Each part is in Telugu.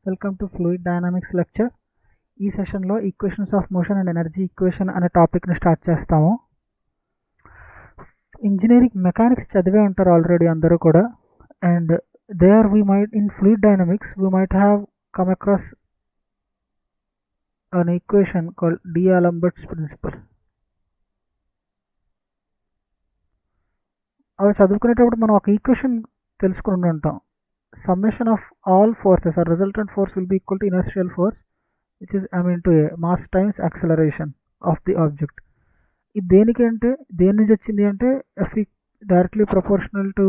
Welcome to fluid dynamics lecture. ఈ సెషన్లో equations of motion and energy equation అనే టాపిక్ని స్టార్ట్ చేస్తాము. ఇంజనీరింగ్ మెకానిక్స్ చదివే ఉంటారు ఆల్రెడీ అందరూ కూడా. And there we might in fluid dynamics we might have come across an equation called D'Alembert's principle. అవి చదువుకునేటప్పుడు మనం ఒక ఈక్వేషన్ తెలుసుకుని ఉంటాం. Summation of all forces or resultant force will be equal to inertial force, which is m into a, mass times acceleration of the object. ఇది దేనికి అంటే దేని నుంచి వచ్చింది అంటే F directly proportional to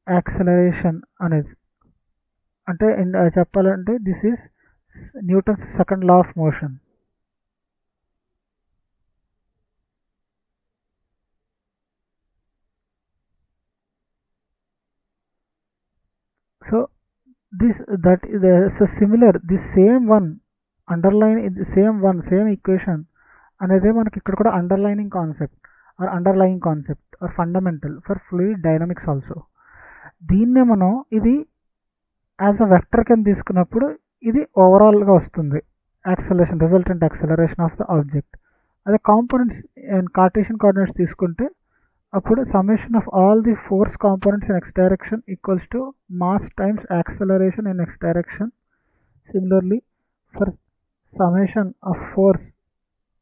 acceleration అనేది. అంటే చెప్పాలంటే this is Newton's second law of motion. So similar, this same one underline the same equation అనేది మనకి ఇక్కడ కూడా underlining concept or underlying concept or fundamental for fluid dynamics also. దీన్నే మనం ఇది యాజ్ అ వెక్టర్ కింద తీసుకున్నప్పుడు ఇది ఓవరాల్గా వస్తుంది acceleration, resultant acceleration of the object. అదే కాంపోనెంట్స్ అండ్ కార్టేషియన్ కోఆర్డినేట్స్ తీసుకుంటే అప్పుడు summation of all the force components in x direction equals to mass times acceleration in x direction. Similarly for summation of force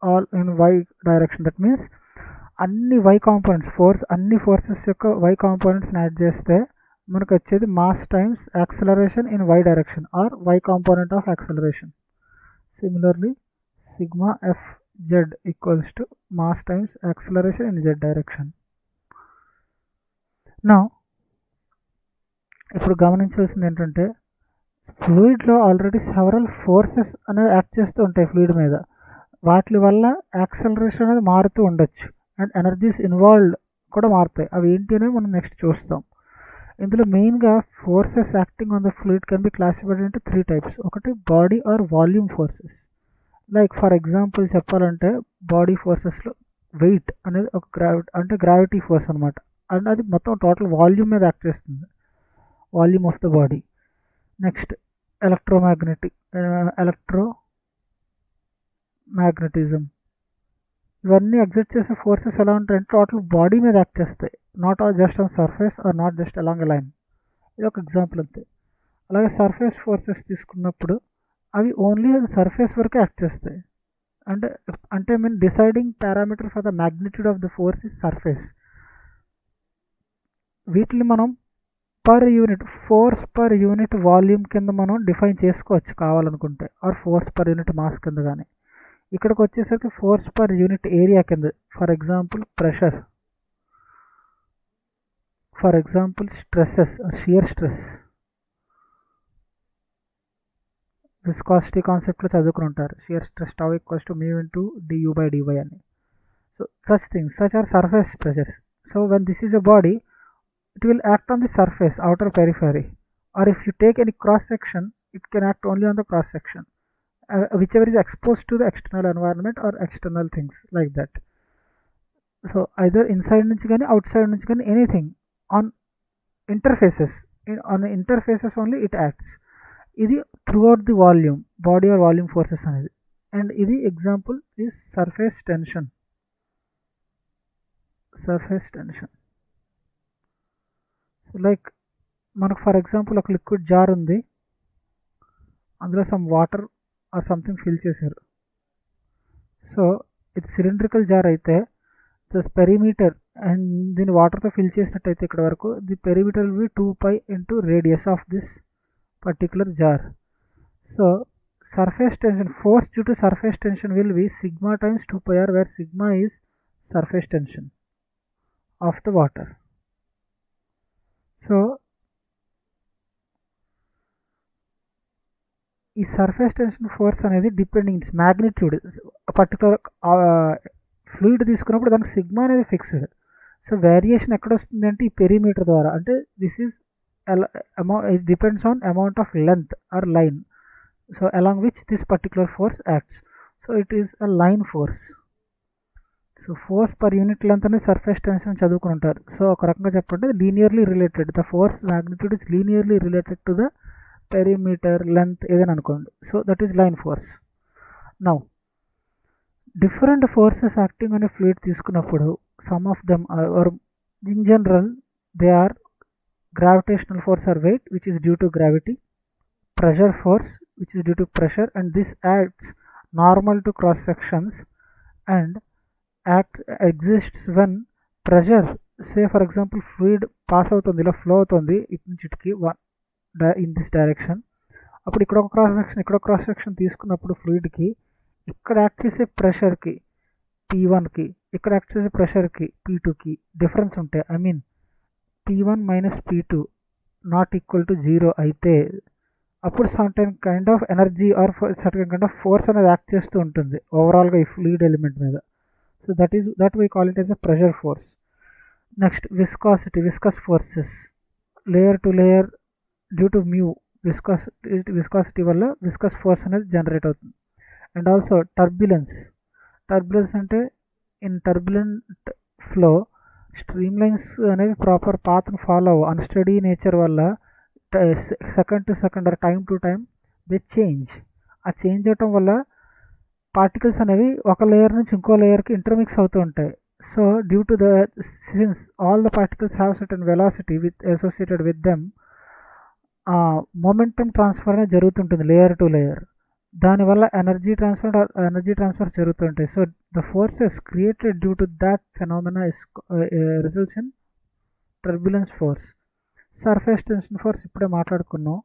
all in y direction, that means అన్ని వై కాంపోనెంట్స్ అన్ని ఫోర్సెస్ యొక్క వై కాంపోనెంట్స్ని యాడ్ చేస్తే మనకు వచ్చేది mass times acceleration in y direction or y component of acceleration. Similarly sigma F Z equals to mass times acceleration in Z direction. నా ఇప్పుడు గమనించాల్సింది ఏంటంటే ఫ్లూయిడ్లో ఆల్రెడీ సెవరల్ ఫోర్సెస్ అనేవి యాక్ట్ చేస్తూ ఉంటాయి ఫ్లూయిడ్ మీద. వాటి వల్ల యాక్సలరేషన్ అనేది మారుతూ ఉండొచ్చు అండ్ ఎనర్జీస్ ఇన్వాల్వ్డ్ కూడా మారుతాయి. అవి ఏంటి అనేది మనం నెక్స్ట్ చూస్తాం. ఇందులో మెయిన్గా forces acting on the fluid can be classified into 3 types. ఒకటి body or volume forces. Like for example చెప్పాలంటే బాడీ ఫోర్సెస్లో వెయిట్ అనేది ఒక గ్రావిటీ ఫోర్స్ అనమాట. అండ్ అది మొత్తం టోటల్ వాల్యూమ్ మీద యాక్ట్ చేస్తుంది, volume of the body. Next electromagnetism. ఇవన్నీ ఎగ్జిట్ చేసే ఫోర్సెస్ ఎలా ఉంటాయంటే టోటల్ బాడీ మీద యాక్ట్ చేస్తాయి, not just on surface or not just along a line. ఇది ఒక ఎగ్జాంపుల్ అంతే. అలాగే సర్ఫేస్ ఫోర్సెస్ తీసుకున్నప్పుడు అవి ఓన్లీ సర్ఫేస్ వరకే యాక్ట్ చేస్తాయి. అంటే mean deciding parameter for the magnitude of the force is surface. వీటిని మనం ఫోర్స్ పర్ యూనిట్ వాల్యూమ్ కింద మనం డిఫైన్ చేసుకోవచ్చు కావాలనుకుంటే, or force per unit mass కింద. కానీ ఇక్కడికి వచ్చేసరికి ఫోర్స్ పర్ యూనిట్ ఏరియా కింద. For example pressure, for example stresses, shear stress, viscosity కాన్సెప్ట్లో చదువుకుని ఉంటారు. Shear stress tau equals to mu into du by dy అని. So such are surface pressures. So when this is a body, it will act on the surface, outer periphery, or if you take any cross section, it can act only on the cross section, whichever is exposed to the external environment or external things like that. So either inside nunchi gaani outside nunchi gaani anything on interfaces, on interfaces only it acts. ఇది throughout the volume, body or volume forces అనేది. అండ్ ఇది example is surface tension. Like మనకు ఫర్ ఎగ్జాంపుల్ ఒక లిక్విడ్ జార్ ఉంది, అందులో some water or something fill చేశారు. సో ఇది సిలిండ్రికల్ జార్ అయితే ద పెరిమీటర్, అండ్ దీన్ని వాటర్తో ఫిల్ చేసినట్టయితే ఇక్కడ వరకు the perimeter will be 2π into radius of this particular jar. So surface tension, force due to surface tension will be sigma times 2πr, where sigma is surface tension of the water. So ఈ సర్ఫేస్ టెన్షన్ ఫోర్స్ అనేది depending it's magnitude, particular fluid తీసుకున్నప్పుడు దానికి సిగ్మా అనేది ఫిక్స్డ్. సో వేరియేషన్ ఎక్కడ వస్తుంది అంటే ఈ పెరిమీటర్ ద్వారా. అంటే this is it depends on amount of length or line, so along which this particular force acts. So it is a line force. So force per unit length అనేది సర్ఫేస్ టెన్షన్ చదువుకుని ఉంటారు. సో ఒక రకంగా చెప్పండి linearly related, the force magnitude is linearly related to the perimeter, length ఏదైనా అనుకోండి. So that is line force. Now different forces acting అనే ఫ్లూయిడ్ తీసుకున్నప్పుడు some of them are in general they are gravitational force or weight which is due to gravity, pressure force which is due to pressure, and this acts normal to cross sections and exists when pressure, say for example fluid pass అవుతుంది, ఇలా ఫ్లో అవుతుంది ఇటు నుంచి ఇటుకి ఇన్ దిస్ డైరెక్షన్. అప్పుడు ఇక్కడ ఒక క్రాస్ సెక్షన్ తీసుకున్నప్పుడు ఫ్లూయిడ్కి ఇక్కడ యాక్ట్ చేసే ప్రెషర్కి P1కి, ఇక్కడ యాక్ట్ చేసే ప్రెషర్కి P2కి డిఫరెన్స్ ఉంటాయి. I mean P1 minus P2 not equal to 0 అయితే అప్పుడు certain kind of energy or certain kind of force అనేది యాక్ట్ చేస్తూ ఉంటుంది ఓవరాల్గా ఈ ఫ్లూయిడ్ ఎలిమెంట్ మీద. So that we call it as a pressure force. Next viscous forces, layer to layer due to mu viscosity వల్ల విస్కస్ ఫోర్స్ అనేది జనరేట్ అవుతుంది. అండ్ ఆల్సో టర్బ్యులెన్స్ అంటే in turbulent flow stream lines అనేవి ప్రాపర్ పాత్ను ఫాలో అవ్వ, అన్స్టడీ నేచర్ వల్ల second to second are time to time they change. ఆ చేంజ్ అవటం వల్ల పార్టికల్స్ అనేవి ఒక లేయర్ నుంచి ఇంకో లేయర్కి ఇంటర్మిక్స్ అవుతూ ఉంటాయి. So due to the sins all the particles have certain velocity associated with them, momentum transfer అనేది జరుగుతుంటుంది లేయర్ టు లేయర్. దానివల్ల ఎనర్జీ ట్రాన్స్ఫర్ జరుగుతుంటాయి. So the forces created due to that phenomena results in turbulence force. Surface tension force ఇప్పుడే మాట్లాడుకున్నాం.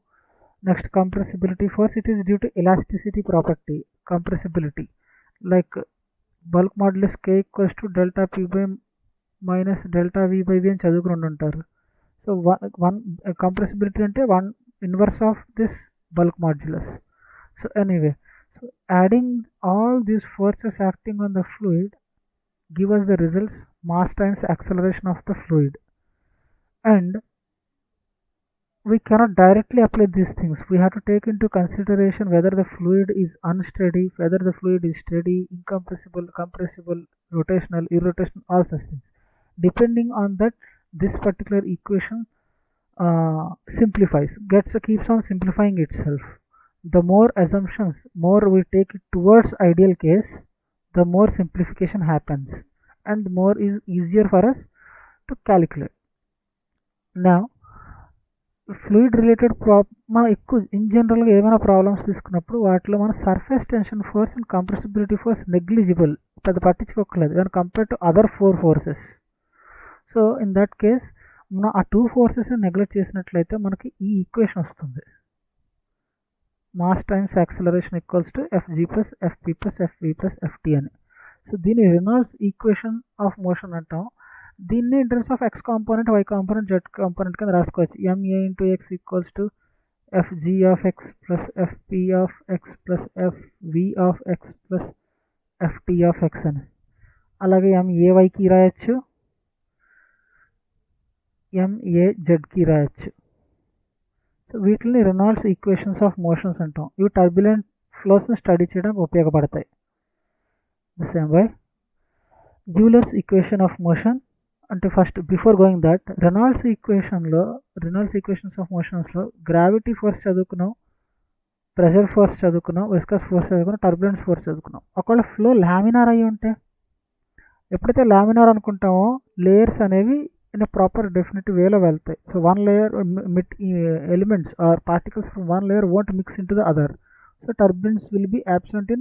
Next compressibility force, it is due to elasticity property. Compressibility like bulk modulus K equals to delta P by minus delta V by V అని చదువుకుని ఉంటారు. సో కంప్రెసిబిలిటీ అంటే 1 inverse of this bulk modulus. So anyway, so adding all these forces acting on the fluid give us the results mass times acceleration of the fluid. And we cannot directly apply these things. We have to take into consideration whether the fluid is unsteady, whether the fluid is steady, incompressible, compressible, rotational, irrotational, all such things. Depending on that, this particular equation keeps on simplifying itself. The more assumptions, more we take it towards ideal case, the more simplification happens and more is easier for us to calculate. Now fluid related మనం ఎక్కువ ఇన్ జనరల్గా ఏమైనా ప్రాబ్లమ్స్ తీసుకున్నప్పుడు వాటిలో మన surface tension force and compressibility force negligible, పెద్ద పట్టించుకోకలేదు when compare to other 4 forces. So in that case మనం ఆ 2 ఫోర్సెస్ నెగ్లెక్ట్ చేసినట్లయితే మనకి ఈ ఈక్వేషన్ వస్తుంది, mass times acceleration equals to Fg plus Fp plus Fv plus Ft అని. సో దీన్ని రెనాల్డ్స్ ఈక్వేషన్ ఆఫ్ మోషన్ అంటాం. దీన్ని in terms of X component, why component, Z component కింద రాసుకోవచ్చు. MA into X equals to Fg of X plus Fp of X plus Fv of X plus Ft of X అని. అలాగే MAYకి రాయొచ్చు, MAZకి రాయొచ్చు. సో వీటిని రెనాల్డ్స్ ఈక్వేషన్స్ ఆఫ్ మోషన్స్ అంటాం. ఇవి టర్బ్యులెంట్ ఫ్లోస్ని స్టడీ చేయడానికి ఉపయోగపడతాయి. The same way Euler's equation of motion అంటే first before going that Reynolds equations of మోషన్స్లో గ్రావిటీ ఫోర్స్ చదువుకున్నాం, ప్రెషర్ ఫోర్స్ చదువుకున్నాం, విస్కస్ ఫోర్స్ చదువుకున్నాం, టర్బులెన్స్ ఫోర్స్ చదువుకున్నాం. ఒకవేళ ఫ్లో లామినార్ అయ్యి ఉంటే, ఎప్పుడైతే లామినార్ అనుకుంటామో లేయర్స్ అనేవి in a proper definite వేలో వెళ్తాయి. So one layer elements or particles from one layer won't mix into the other. So turbulence will be absent in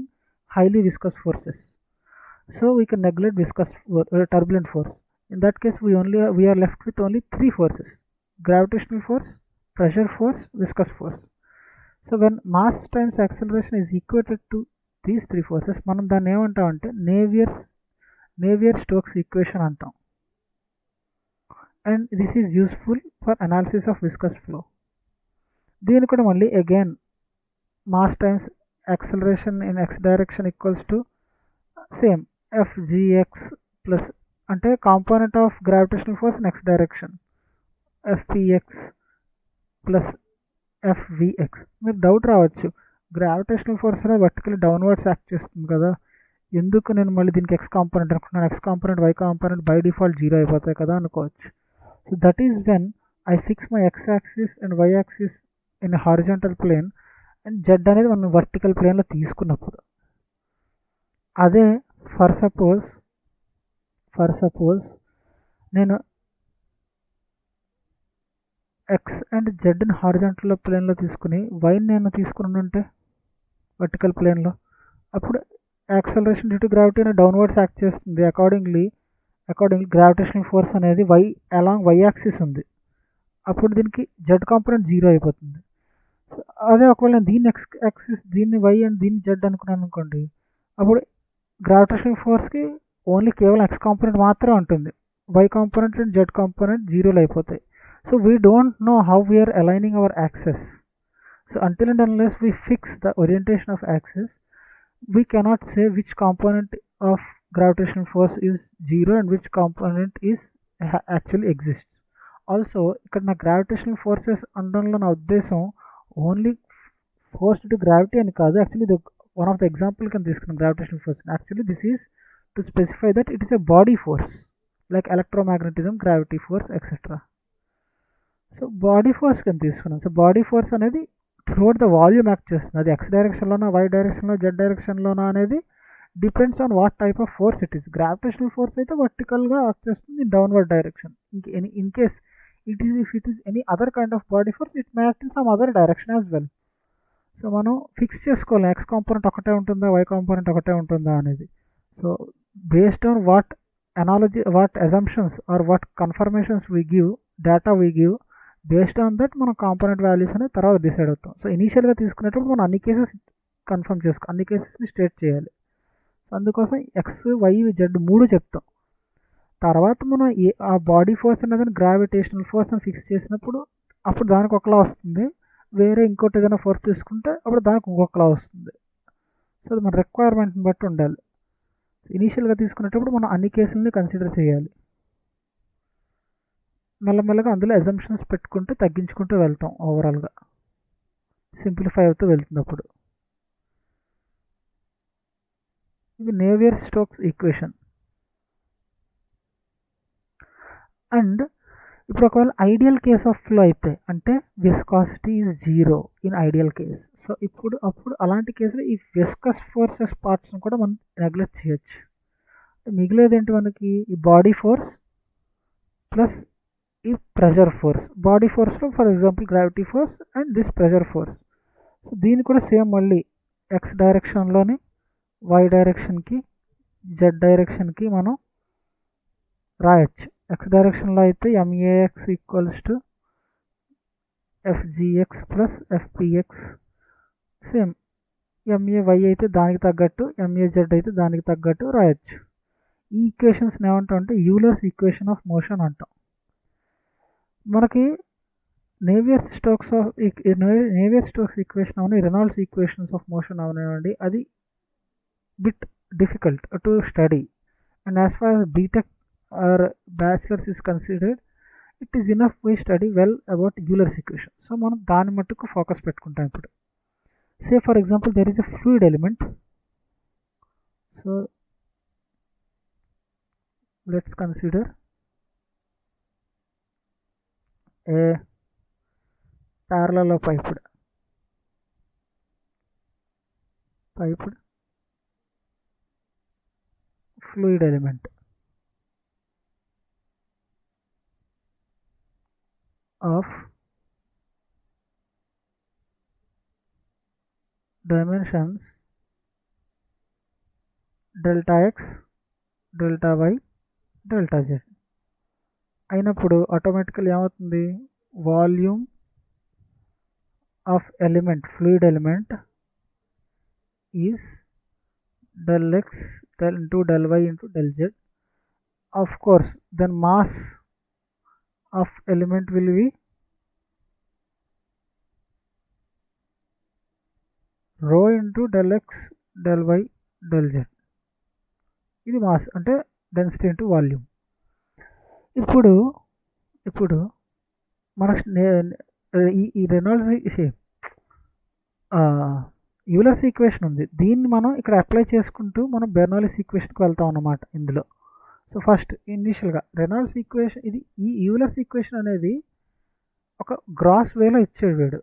highly viscous forces. So we can neglect turbulent force. In that case we are left with only 3 forces: gravitational force, pressure force, viscous force. So when mass times acceleration is equated to these 3 forces, మనం దాన్ని ఏమంటామంటే నేవియర్-స్టోక్స్ ఈక్వేషన్ అంటాం. And this is useful for analysis of viscous flow. దీని కూడా మళ్ళీ again mass times acceleration in x direction equals to same Fgx plus అంటే component of gravitational force in x direction Fpx plus Fvx. మీరు డౌట్ రావచ్చు, గ్రావిటేషనల్ ఫోర్స్ అనేది వర్టికల్ డౌన్వర్డ్స్ యాక్ట్ చేస్తుంది కదా, ఎందుకు నేను మళ్ళీ దీనికి x కాంపోనెంట్ అనుకుంటున్నాను, x component y component by default 0 అయిపోతాయి కదా అనుకోవచ్చు. So that is when I fix my x-axis and y-axis in horizontal plane and z అనేది మనం వర్టికల్ ప్లేన్లో తీసుకున్నప్పుడు. అదే ఫర్ సపోజ్ నేను ఎక్స్ అండ్ జెడ్ని హారిజాంటల్ ప్లేన్లో తీసుకుని వైని నేను తీసుకుని ఉంటే వర్టికల్ ప్లేన్లో, అప్పుడు యాక్సలరేషన్ డ్యూ టు గ్రావిటీ అనేది డౌన్వర్డ్స్ యాక్ట్ చేస్తుంది. అకార్డింగ్లీ గ్రావిటేషనల్ ఫోర్స్ అనేది అలాంగ్ వై యాక్సిస్ ఉంది. అప్పుడు దీనికి జెడ్ కాంపోనెంట్ 0 అయిపోతుంది. అదే ఒకవేళ నేను దీన్ని ఎక్స్ యాక్సిస్, దీన్ని వై అండ్ దీన్ని జెడ్ అనుకున్నాను అనుకోండి, అప్పుడు గ్రావిటేషనల్ ఫోర్స్కి ఓన్లీ కేవలం ఎక్స్ కాంపోనెంట్ మాత్రమే ఉంటుంది. Y component and z component 0 అయిపోతాయి. So we don't know how we're aligning our axes. So until and unless we fix the orientation of axis, we cannot say which component of gravitational force is 0 and which component is actually exists. Also ఇక్కడ నా గ్రావిటేషనల్ ఫోర్సెస్ అనడంలో నా ఉద్దేశం ఓన్లీ ఫోర్స్ టు గ్రావిటీ అని కాదు. Actually one of the example కింద తీసుకున్నాం gravitational force. Actually this is to specify that it is a body force like electromagnetism, gravity force etcetera. So body force కింద తీసుకున్నాం. సో బాడీ ఫోర్స్ అనేది త్రూఅవుట్ ద వాల్యూమ్ యాక్ట్ చేస్తుంది. అది ఎక్స్ డైరెక్షన్లోనా, వై డైరెక్షన్లో, జెడ్ డైరెక్షన్లోనా అనేది depends on what type of force it is. Gravitational force అయితే వర్టికల్గా యాక్ట్ చేస్తుంది in downward direction. In case it is any other kind of body force, it may act in some other direction as well. So మనం ఫిక్స్ చేసుకోవాలి ఎక్స్ కాంపోనెంట్ ఒకటే ఉంటుందా, వై కాంపోనెంట్ ఒకటే ఉంటుందా అనేది. So based on what analogy, what assumptions or what confirmations we give, data we give, based on that మనం కాంపోనెంట్ వాల్యూస్ అనేది తర్వాత డిసైడ్ అవుతాం. సో ఇనీషియల్గా తీసుకునేటప్పుడు మనం అన్ని కేసెస్ కన్ఫర్మ్ అన్ని కేసెస్ని స్టేట్ చేయాలి. సో అందుకోసం ఎక్స్, వై, జెడ్ 3 చెప్తాం. తర్వాత మనం ఆ బాడీ ఫోర్స్ అనేది గ్రావిటేషనల్ ఫోర్స్ అని ఫిక్స్ చేసినప్పుడు అప్పుడు దానికి ఒకలా వస్తుంది. వేరే ఇంకోటి ఏదైనా ఫోర్స్ తీసుకుంటే అప్పుడు దానికి ఇంకొకలా వస్తుంది. సో అది మన రిక్వైర్మెంట్ని బట్టి ఉండాలి. ఇనీషియల్గా తీసుకునేటప్పుడు మనం అన్ని కేసులని కన్సిడర్ చేయాలి. మెల్లమెల్లగా అందులో అజంప్షన్స్ పెట్టుకుంటూ తగ్గించుకుంటూ వెళ్తాం. ఓవరాల్గా సింప్లిఫై అవుతూ వెళ్తున్నప్పుడు ఇది నేవియర్ స్టోక్స్ ఈక్వేషన్. అండ్ ఇప్పుడు ఒకవేళ ఐడియల్ కేస్ ఆఫ్ ఫ్లో అయితే అంటే viscosity is 0 in ideal case. So అప్పుడు అలాంటి కేసులో ఈ విస్కస్ ఫోర్సెస్ పార్ట్స్ని కూడా మనం నెగ్లెక్ట్ చేయొచ్చు. మిగిలేది ఏంటి మనకి, ఈ బాడీ ఫోర్స్ ప్లస్ ఈ ప్రెషర్ ఫోర్స్. బాడీ ఫోర్స్లో for example gravity force and this pressure force. So దీన్ని కూడా సేమ్ మళ్ళీ ఎక్స్ డైరెక్షన్లోని వై డైరెక్షన్కి, జెడ్ డైరెక్షన్కి మనం రాయొచ్చు. ఎక్స్ డైరెక్షన్లో అయితే m a x equals to f g x plus f p x. Same m a y అయితే దానికి తగ్గట్టు, ఎంఏజెడ్ అయితే దానికి తగ్గట్టు రాయొచ్చు. ఈ ఈక్వేషన్స్ని ఏమంటాం అంటే యూలర్స్ ఈక్వేషన్ ఆఫ్ మోషన్ అంటాం. మనకి నేవియర్ స్టోక్స్ ఈక్వేషన్ అవన్నీ, రెనాల్డ్స్ ఈక్వేషన్స్ ఆఫ్ మోషన్ అవనివ్వండి, అది bit difficult to study. And as far as BTech or bachelors is considered, it is enough we study well about Euler's equation. So మనం దాని మట్టుకు ఫోకస్ పెట్టుకుంటాం. ఇప్పుడు say for example there is a fluid element. So let's consider a parallel piped fluid element of dimensions delta x, delta y, delta z అయినప్పుడు ఆటోమేటికల్ ఏమవుతుంది, volume of element, fluid element is del x into del y into del z. Of course then mass of element will be rho into del x, del y, del z. ఇది మాస్ అంటే డెన్సిటీ ఇంటూ వాల్యూమ్. ఇప్పుడు మన ఈ రెనాల్డ్స్ యూలర్స్ ఈక్వేషన్ ఉంది, దీన్ని మనం ఇక్కడ అప్లై చేసుకుంటూ మనం బెర్నౌలీస్ ఈక్వేషన్కి వెళ్తాం అన్నమాట ఇందులో. సో ఫస్ట్ ఇనిషియల్గా రెనాల్డ్స్ ఈక్వేషన్, ఇది ఈ యూలర్స్ ఈక్వేషన్ అనేది ఒక గ్రాస్ వేలో ఇచ్చాడు వీడు.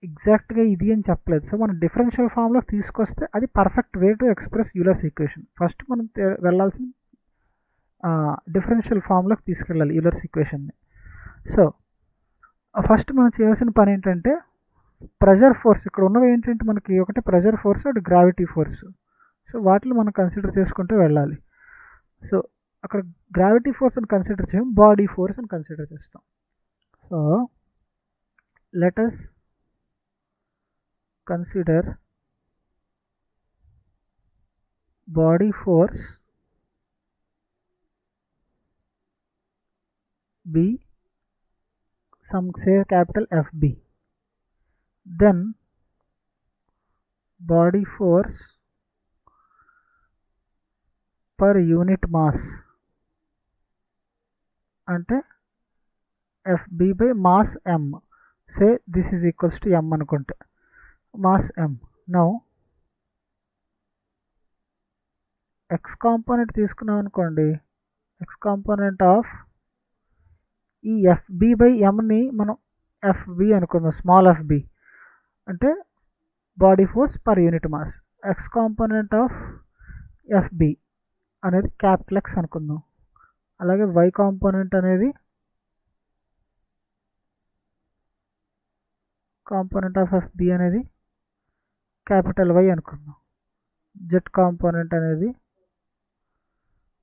ఎగ్జాక్ట్గా ఇది అని చెప్పలేదు. సో మనం డిఫరెన్షియల్ ఫామ్లో తీసుకొస్తే అది perfect way to express Euler's equation. First మనం వెళ్ళాల్సిన డిఫరెన్షియల్ ఫామ్లోకి తీసుకెళ్ళాలి యూలర్స్ ఈక్వేషన్ని. సో ఫస్ట్ మనం చేయాల్సిన పని ఏంటంటే ప్రెషర్ ఫోర్స్, ఇక్కడ ఉన్నవి ఏంటంటే మనకి ఒకటి ప్రెషర్ ఫోర్స్, ఒకటి గ్రావిటీ ఫోర్స్. సో వాటిని మనం కన్సిడర్ చేసుకుంటూ వెళ్ళాలి. సో అక్కడ గ్రావిటీ ఫోర్స్ అని కన్సిడర్ చేయం, బాడీ ఫోర్స్ అని కన్సిడర్ చేస్తాం. So let us consider body force B, some say capital FB, then body force per unit mass అంటే FB by mass M. say this is equals to M అనుకుంటే mass M. now x component తీసుకున్నాం అనుకోండి, x కాంపోనెంట్ ఆఫ్ ఈ FB బై ఎంని మనం FB అనుకుందాం, స్మాల్ FB అంటే body force per unit mass. x component of FB అనేది క్యాపిటల్ X అనుకుందాం. అలాగే y కాంపోనెంట్ అనేది కాంపోనెంట్ ఆఫ్ FB అనేది క్యాపిటల్ Y అనుకుందాం. z కాంపోనెంట్ అనేది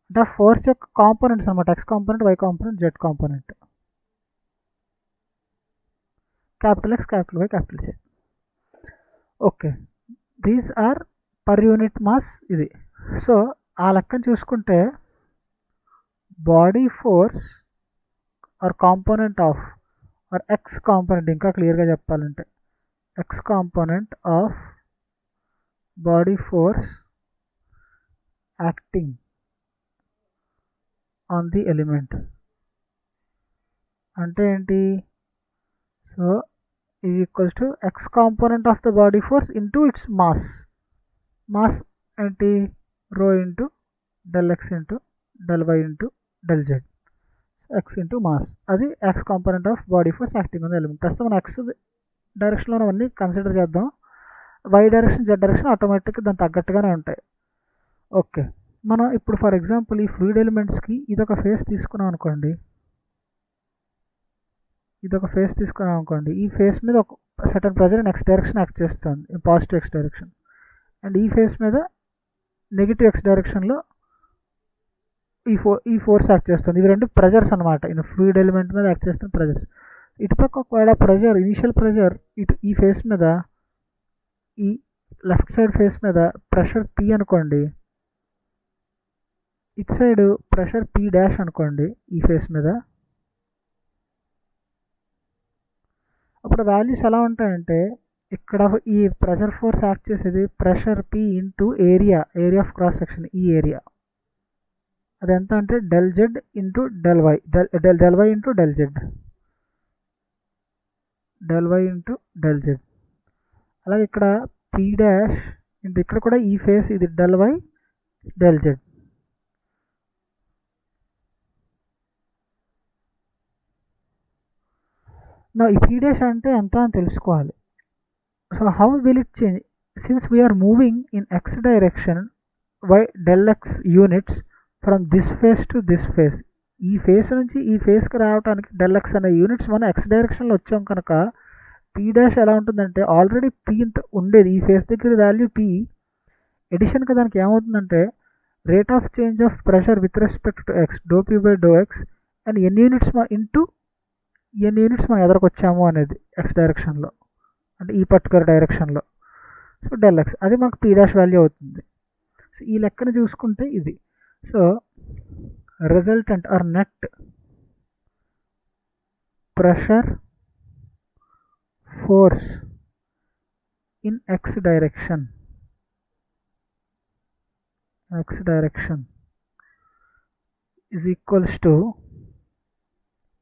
అంటే ఫోర్స్ యొక్క కాంపోనెంట్స్ అనమాట, x component, y component, z component. Capital X, capital Y, capital Z. Okay, these are per unit mass ఇది. సో ఆ లెక్కను చూసుకుంటే body force or component of or x component, ఇంకా క్లియర్గా చెప్పాలంటే x component of body force acting on the element అంటే ఏంటి? So is equals to x component of the body force into its mass. Mass ఏంటి? Rho into del x into del y into del z, x into mass. అది x component of body force acting on the element. ప్రస్తుతం మనం ఎక్స్ డైరెక్షన్లో అవన్నీ కన్సిడర్ చేద్దాం. వై డైరెక్షన్, జెడ్ డైరెక్షన్ ఆటోమేటిక్గా దానికి తగ్గట్టుగానే ఉంటాయి. ఓకే, మనం ఇప్పుడు ఫర్ ఎగ్జాంపుల్ ఈ ఫ్లూయిడ్ ఎలిమెంట్స్కి ఇదొక ఫేస్ తీసుకున్నాం అనుకోండి, ఈ ఫేస్ మీద ఒక certain pressure in x direction act చేస్తుంది, పాజిటివ్ ఎక్స్ డైరెక్షన్. అండ్ ఈ ఫేస్ మీద నెగిటివ్ ఎక్స్ డైరెక్షన్లో ఈ ఫోర్స్ యాక్ట్ చేస్తుంది. ఇవి రెండు ప్రెజర్స్ అనమాట, ఈ ఫ్లూయిడ్ ఎలిమెంట్ మీద యాక్ట్ చేస్తున్న ప్రెజర్స్. ఇటుపక్క ఒకవేళ ప్రెజర్, ఇనిషియల్ ప్రెజర్ ఈ ఫేస్ మీద, ఈ లెఫ్ట్ సైడ్ ఫేస్ మీద ప్రెషర్ P అనుకోండి, ఇటు సైడ్ ప్రెషర్ P డాష్ అనుకోండి ఈ ఫేస్ మీద. అప్పుడు వాల్యూస్ ఎలా ఉంటాయంటే ఇక్కడ ఈ ప్రెషర్ ఫోర్స్ యాక్ట్ చేసేది pressure P into area of cross section, ఈ ఏరియా. అది ఎంత అంటే del z into del y, del y into del z, అలాగే ఇక్కడ P డాష్ ఇంటూ ఇక్కడ కూడా ఈ ఫేస్ ఇది డెల్ వై డెల్ జెడ్. నా ఈ P డాష్ అంటే ఎంత అని తెలుసుకోవాలి. So how will it change? Since we're moving in x direction y del x units from this face to this face. ఈ ఫేస్ నుంచి ఈ ఫేస్కి రావడానికి డెల్ ఎక్స్ అనే యూనిట్స్ మనం ఎక్స్ డైరెక్షన్లో వచ్చాం కనుక P డాష్ ఎలా ఉంటుందంటే ఆల్రెడీ P ఉండేది ఈ ఫేస్ దగ్గర వాల్యూ P, ఎడిషన్గా దానికి ఏమవుతుందంటే rate of change of pressure with respect to x, do P by do x, and ఎన్ని యూనిట్స్ ఇంటూ ఎన్ని యూనిట్స్ మనం ఎదరకొచ్చాము అనేది ఎక్స్ డైరెక్షన్లో, అంటే ఈ పర్టికులర్ డైరెక్షన్లో. సో డెల్ ఎక్స్ అది మనకు P డాష్ వాల్యూ అవుతుంది. సో ఈ లెక్కను చూసుకుంటే ఇది. So resultant or net pressure force in x direction is equals to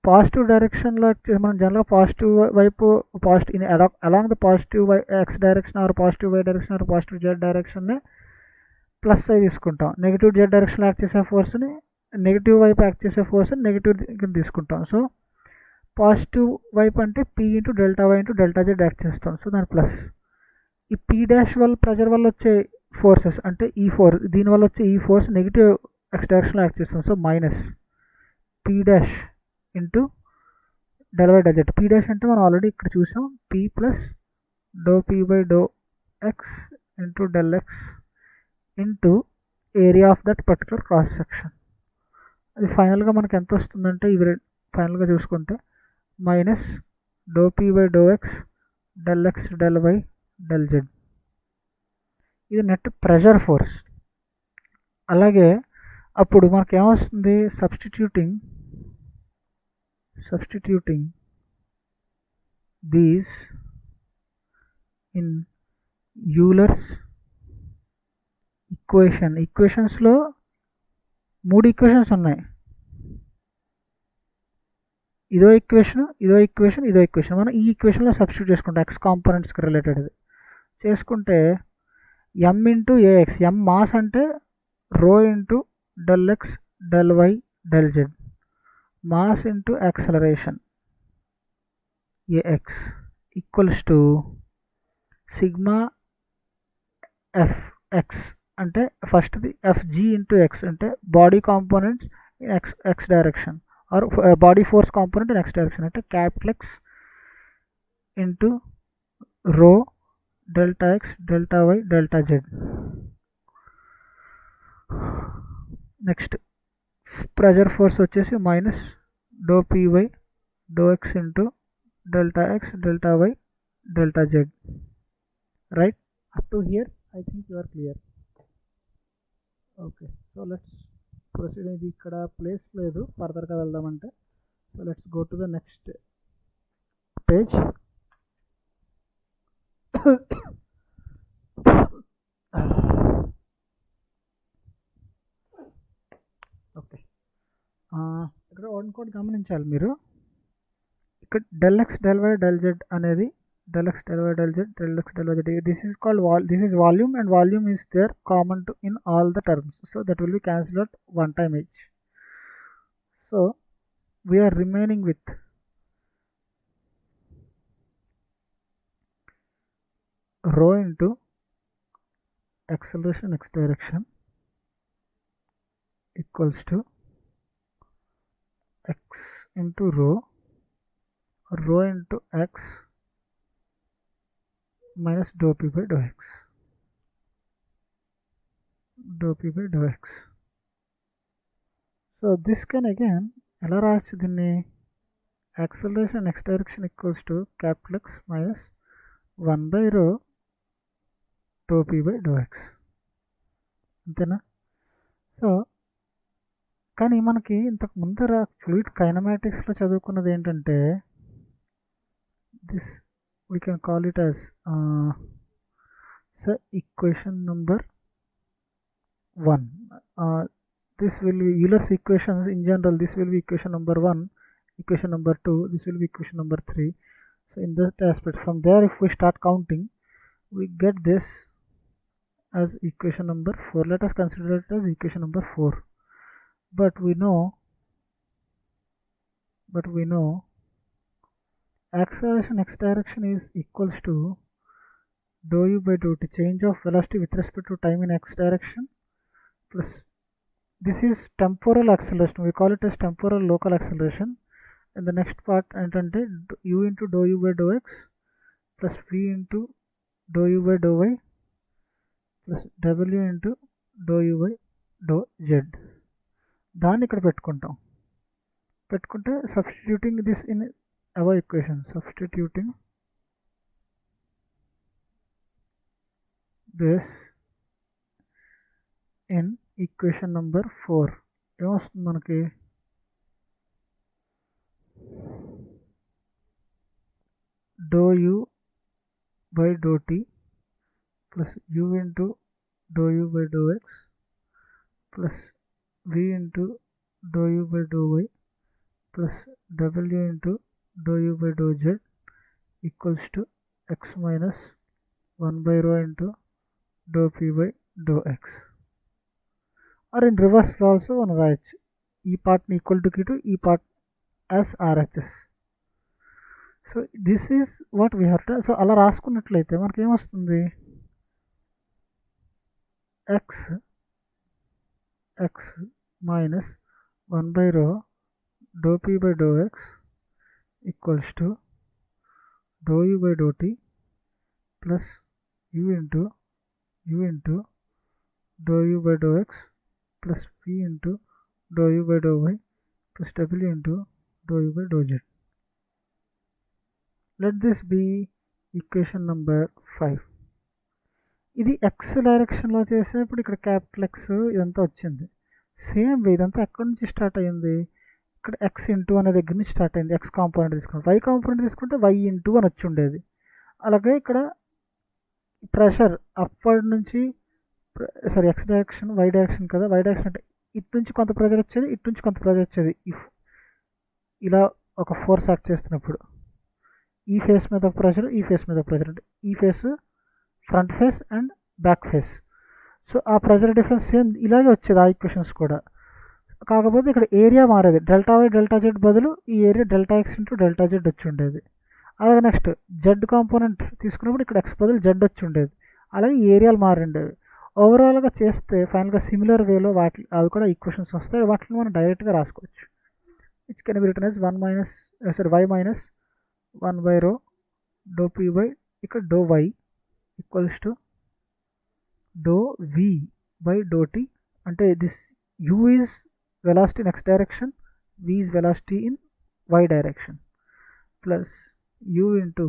positive డైరెక్షన్లో మనం జనరల్గా పాజిటివ్ వైపు positive along the positive x direction or positive y direction or positive z డైరెక్షన్ని ప్లస్ అయి తీసుకుంటాం. నెగిటివ్ జెడ్ డైరెక్షన్లో యాక్ట్ చేసే ఫోర్స్ని, నెగిటివ్ వైపు యాక్ట్ చేసే ఫోర్స్ని నెగిటివ్ తీసుకుంటాం. సో పాజిటివ్ వైపు అంటే P into delta y into delta z act చేస్తాం, సో దాని ప్లస్. ఈ పీ డాష్ వల్ల ప్రెజర్ వల్ల వచ్చే ఫోర్సెస్ అంటే ఈ ఫోర్స్, దీనివల్ల వచ్చే ఈ ఫోర్స్ నెగిటివ్ ఎక్స్ డైరెక్షన్లో యాక్ట్ చేస్తాం, so minus P dash into del y del z. P dash అంటే మనం ఆల్రెడీ ఇక్కడ చూసాం, P plus do P by do x into del x into area of that particular cross section. అది ఫైనల్గా మనకి ఎంత వస్తుందంటే ఇవి ఫైనల్గా చూసుకుంటే minus doh P by do x del x del y del z. ఇది నెట్ ప్రెషర్ ఫోర్స్. అలాగే అప్పుడు మనకి ఏమొస్తుంది, సబ్స్టిట్యూటింగ్ దీస్ ఇన్ యూలర్స్ ఈక్వేషన్స్లో 3 ఈక్వేషన్స్ ఉన్నాయి. ఇదో ఈక్వేషన్, ఇదో ఈక్వేషన్, ఇదో ఈక్వేషన్. మనం ఈ ఈక్వేషన్లో సబ్స్టిట్యూట్ చేసుకుంటాం ఎక్స్ కాంపోనెంట్స్కి రిలేటెడ్ చేసుకుంటే m into a x, m mass అంటే rho into del x del y del Z, mass into acceleration a x equals to sigma f x అంటే ఫస్ట్ది ఎఫ్జీ ఇంటూ ఎక్స్ అంటే body components in x direction or body force component in x direction అంటే capital x into rho delta x delta y delta z. Next pressure force వచ్చేసి minus doh p y doh x into delta x delta y delta z. Right, up to here I think you are clear. Okay, so let's proceed. ఇది ఇక్కడ ప్లేస్ లేదు ఫర్దర్గా వెళ్దామంటే, so let's go to the next page. Okay, ఇక్కడ ఇంకోటి గమనించాలి మీరు. ఇక్కడ del x del y del z అనేది del x del y del z del x del y del z. This is called volume, and volume is there common to in all the terms, so that will be cancelled out one time each. So we are remaining with rho into acceleration x direction equals to x into rho into x minus dou p by dou x. So this can again ఎలా రాయొచ్చు దీన్ని, acceleration x direction equals to capital X minus 1 by rho dou p by dou x, అంతేనా? సో కానీ మనకి ఇంతకు ముందర ఫ్లూయిడ్ కైనమాటిక్స్లో చదువుకున్నది ఏంటంటే this we can call it as so equation number 1. This will be Euler's equations in general. This will be equation number 1, equation number 2, this will be equation number 3. So in that aspect, from there if we start counting, we get this as equation number 4. Let us consider it as equation number 4. But we know acceleration x direction is equals to dou u by dou t, change of velocity with respect to time in x direction, plus this is temporal acceleration, we call it as temporal local acceleration. And the next part entante u into dou u by dou x plus v into dou u by dou y plus w into dou u by dou z. దాన్ని ఇక్కడ పెట్టుకుంటే substituting this in our equation, substituting this in equation number 4 ఏమొస్తుంది మనకి, dou u by dou t plus u into dou u by dou x plus v into dou u by dou y plus w into dou u by dou z equals to x minus 1 by rho into dou p by dou x. Or in reverse also one రాయొచ్చు, ఈ పార్ట్ని ఈక్వల్ టు q2, ఈ part as RHS. So this is what we have to. So అలా రాసుకున్నట్లయితే మనకి ఏమొస్తుంది, x x minus 1/ρ doh P by do x equals to do u by do t plus u into doh u by do x plus p into doh u by do y plus డబ్ల్యూ into doh u by do z. Let this be equation number 5. ఇది ఎక్స్ డైరెక్షన్లో చేసేప్పుడు ఇక్కడ క్యాపిటల్ ఎక్స్ ఇదంతా వచ్చింది. సేమ్ వే ఇదంతా ఎక్కడి నుంచి స్టార్ట్ అయ్యింది, ఇక్కడ ఎక్స్ ఇంటూ అనే దగ్గర నుంచి స్టార్ట్ అయింది. ఎక్స్ కాంపోనెంట్ తీసుకుంటే వై కాంపోనెంట్ తీసుకుంటే వై ఇంటూ అని వచ్చి ఉండేది. అలాగే ఇక్కడ ప్రెషర్ అప్వర్డ్ నుంచి, sorry x direction y direction కదా, వై డైరెక్షన్ అంటే ఇటు నుంచి కొంత ప్రెషర్ వచ్చేది, ఇటు నుంచి కొంత ప్రెషర్ వచ్చేది. ఇఫ్ ఇలా ఒక ఫోర్స్ యాక్ట్ చేస్తున్నప్పుడు ఈ ఫేస్ మీద ప్రెషర్, ఈ ఫేస్ మీద ప్రెషర్, అంటే ఈ face front face and back face. So ఆ ప్రెషర్ డిఫరెన్స్ సేమ్ ఇలాగే వచ్చేది ఆ ఈక్వేషన్స్ కూడా. కాకపోతే ఇక్కడ ఏరియా మారేది, డెల్టా వై డెల్టా జెడ్ బదులు ఈ area delta X into delta Z వచ్చి ఉండేది. అలాగే నెక్స్ట్ జెడ్ కాంపోనెంట్ తీసుకున్నప్పుడు ఇక్కడ ఎక్స్ బదులు జెడ్ వచ్చి ఉండేది. అలాగే ఈ ఏరియాలు మారిండేవి. ఓవరాల్గా చేస్తే ఫైనల్గా సిమిలర్ వేలో అవి కూడా ఈక్వేషన్స్ వస్తాయి. వాటిని మనం డైరెక్ట్గా రాసుకోవచ్చు. It can be written as y minus 1/ρ doh P by ఇక్కడ doh y equals to do v by do t. అంటే this u is velocity in x direction, v is velocity in y direction, plus u into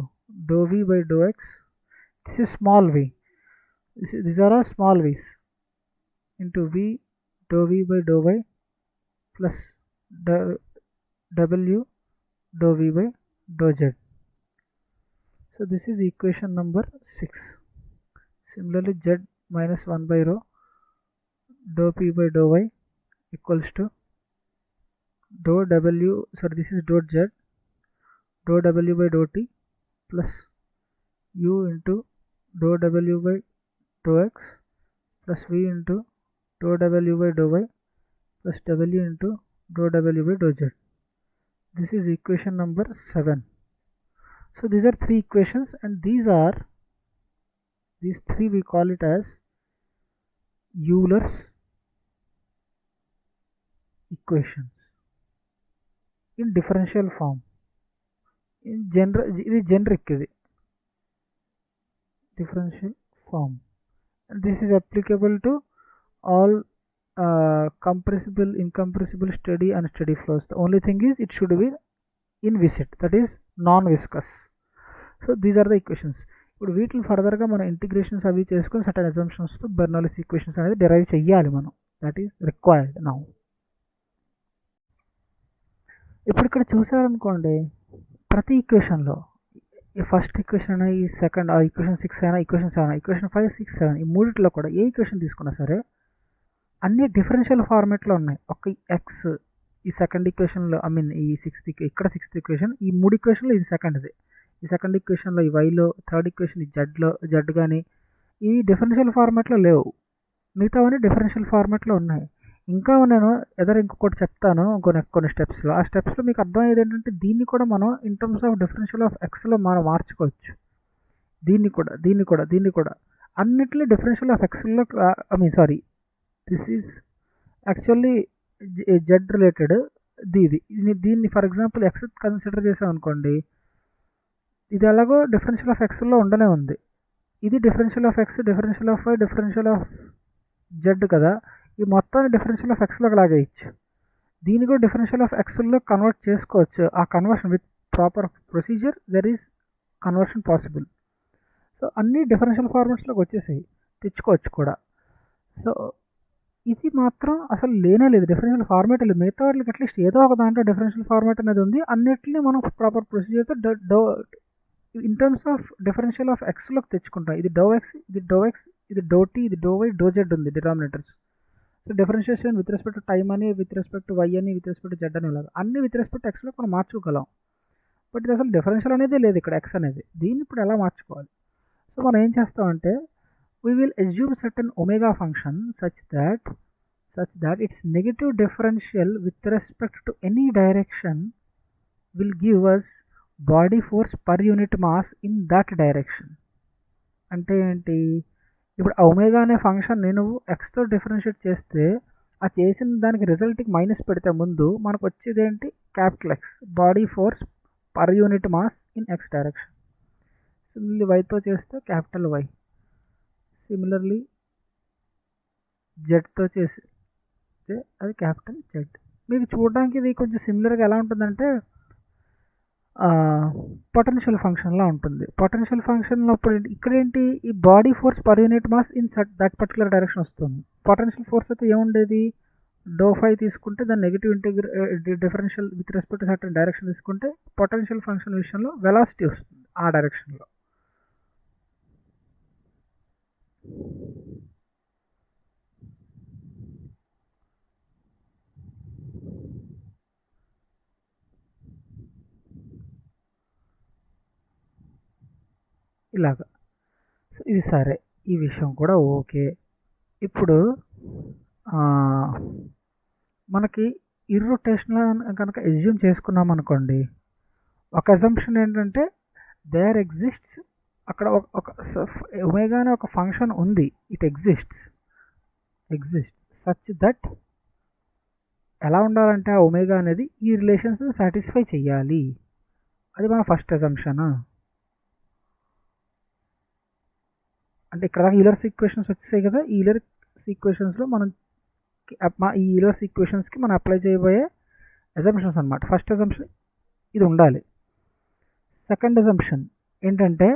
doh v by do x. This is small v, these are all small v's, into v dou v by dou y plus w dou v by dou z. So this is equation number 6. Similarly z minus 1/ρ dou p by dou y equals to dou w, sorry this is dou z, dou w by dou t plus u into dou w by dou x plus v into dou w by dou y plus w into dou w by dou z. This is equation number 7. So these are three equations, and these three we call it as Euler's equations in differential form. In generic differential form, and this is applicable to all compressible, incompressible, steady and steady flows. The only thing is it should be inviscid, that is non-viscous. So these are the equations. ఇప్పుడు వీటిని ఫర్దర్గా మనం ఇంటిగ్రేషన్స్ అవి చేసుకొని సర్టెన్ అజంప్షన్స్తో బెర్నౌల్లీస్ ఈక్వేషన్స్ అనేది డెరైవ్ చేయాలి మనం. That is required now. ఇప్పుడు ఇక్కడ చూసారనుకోండి, ప్రతి ఈక్వేషన్లో ఈ ఫస్ట్ ఈక్వేషన్ అయినా, ఈ సెకండ్ ఈక్వేషన్ 6 అయినా, ఈక్వేషన్ 7, ఈక్వేషన్ 5, 6, 7 ఈ మూడిట్లో కూడా ఏ ఈక్వేషన్ తీసుకున్నా సరే అన్ని డిఫరెన్షియల్ ఫార్మేట్లో ఉన్నాయి. ఒక ఎక్స్ ఈ సెకండ్ ఈక్వేషన్లో, ఐ మీన్ ఈ ఇక్కడ సిక్స్త్ ఈక్వేషన్, ఈ మూడు ఈక్వేషన్లో ఇది సెకండ్ది. ఈ సెకండ్ ఈక్వేషన్లో ఈ వైలో, థర్డ్ ఈక్వేషన్ ఈ జెడ్ కానీ ఇవి డిఫరెన్షియల్ ఫార్మాట్లో లేవు. మిగతావన్నీ డిఫరెన్షియల్ ఫార్మాట్లో ఉన్నాయి. ఇంకా నేను ఇంకొకటి చెప్తాను కొన్ని స్టెప్స్లో. ఆ స్టెప్స్లో మీకు అర్థమయ్యేది ఏంటంటే దీన్ని కూడా మనం in terms of differential of ఎక్స్లో మనం మార్చుకోవచ్చు. దీన్ని కూడా అన్నిటినీ డిఫరెన్షియల్ ఆఫ్ ఎక్స్లో, I mean sorry this is actually z related. దీన్ని ఫర్ ఎగ్జాంపుల్ ఎక్స్ కన్సిడర్ చేసాం అనుకోండి, ఇది ఎలాగో డిఫరెన్షియల్ ఆఫ్ ఎక్స్లో ఉండనే ఉంది. ఇది differential of x, differential of y, differential of z కదా. ఈ మొత్తాన్ని డిఫరెన్షియల్ ఆఫ్ ఎక్స్లోకి లాగేయచ్చు. దీన్ని కూడా డిఫరెన్షియల్ ఆఫ్ ఎక్స్లో కన్వర్ట్ చేసుకోవచ్చు. ఆ conversion with proper procedure there is conversion possible. So అన్ని డిఫరెన్షియల్ ఫార్మాట్స్లోకి వచ్చేసాయి, తెచ్చుకోవచ్చు కూడా. సో ఇది మాత్రం అసలు లేనే లేదు, డిఫరెన్షియల్ ఫార్మాట్ లేదు. మిగతా వాటికి అట్లీస్ట్ ఏదో ఒక దాంట్లో డిఫరెన్షియల్ ఫార్మాట్ అనేది ఉంది. అన్నిటిని మనం ప్రాపర్ ప్రొసీజర్తో in terms of differential of ఎక్స్లోకి తెచ్చుకుంటాం. ఇది డో ఎక్స్, ఇది డో టీ, ఇది డో వై, డో జెడ్ ఉంది denominators. So differentiation with respect to time అని, విత్ రెస్పెక్ట్ టు వై అని, విత్ రెస్పెక్ట్ టు జెడ్ అని, ఇలాగా అన్ని విత్ రెస్పెక్ట్ టు ఎక్స్లో మనం మార్చుకోగలం. బట్ ఇది అసలు డిఫరెన్షియల్ అనేది లేదు ఇక్కడ ఎక్స్ అనేది. దీన్ని ఇప్పుడు ఎలా మార్చుకోవాలి? సో మనం ఏం చేస్తామంటే we will assume certain omega function such that its negative differential with respect to any direction will give us body force per unit mass in that direction. అంటే ఏంటి, ఇప్పుడు ఒమేగా అనే ఫంక్షన్ నేను ఎక్స్తో డిఫరెన్షియేట్ చేస్తే ఆ చేసిన దానికి రిజల్ట్కి మైనస్ పెడితే ముందు మనకు వచ్చేది ఏంటి, capital x, body force per unit mass in x direction. Similarly వైతో చేస్తే క్యాపిటల్ వై, సిమిలర్లీ జెడ్తో చేస్తే అది క్యాపిటల్ జెడ్. మీకు చూడడానికి ఇది కొంచెం సిమిలర్గా ఎలా ఉంటుందంటే పొటెన్షియల్ ఫంక్షన్లా ఉంటుంది. పొటెన్షియల్ ఫంక్షన్లో అప్పుడు ఇక్కడ ఏంటి, ఈ body force per unit mass in that particular direction వస్తుంది. పొటెన్షియల్ ఫోర్స్ అయితే ఏముండేది, డో ఫై తీసుకుంటే దాని negative differential with respect to certain direction తీసుకుంటే పొటెన్షియల్ ఫంక్షన్ విషయంలో వెలాసిటీ వస్తుంది ఆ డైరెక్షన్లో. ఇలాగా. సో ఇది సరే, ఈ విషయం కూడా ఓకే. ఇప్పుడు మనకి ఇర్రొటేషనల్ కనుక ఎజ్యూమ్ చేసుకున్నాం అనుకోండి, ఒక అజంప్షన్ ఏంటంటే దేర్ ఎగ్జిస్ట్స్, అక్కడ ఒక ఒమేగా అనే ఒక ఫంక్షన్ ఉంది, ఇట్ ఎగ్జిస్ట్ సచ్ దట్ ఎలా ఉండాలంటే ఆ ఒమేగా అనేది ఈ రిలేషన్స్ సాటిస్ఫై చెయ్యాలి. అది మన ఫస్ట్ అజంప్షన్. అంటే ఇక్కడ ఈలర్స్ ఈక్వేషన్స్ వచ్చేసాయి కదా, ఈ ఈలర్స్ ఈక్వేషన్స్లో మనం ఈ ఈలర్స్ ఈక్వేషన్స్కి మనం అప్లై చేయబోయే అజంప్షన్స్ అనమాట. ఫస్ట్ అజంప్షన్ ఇది ఉండాలి. సెకండ్ అజంప్షన్ ఏంటంటే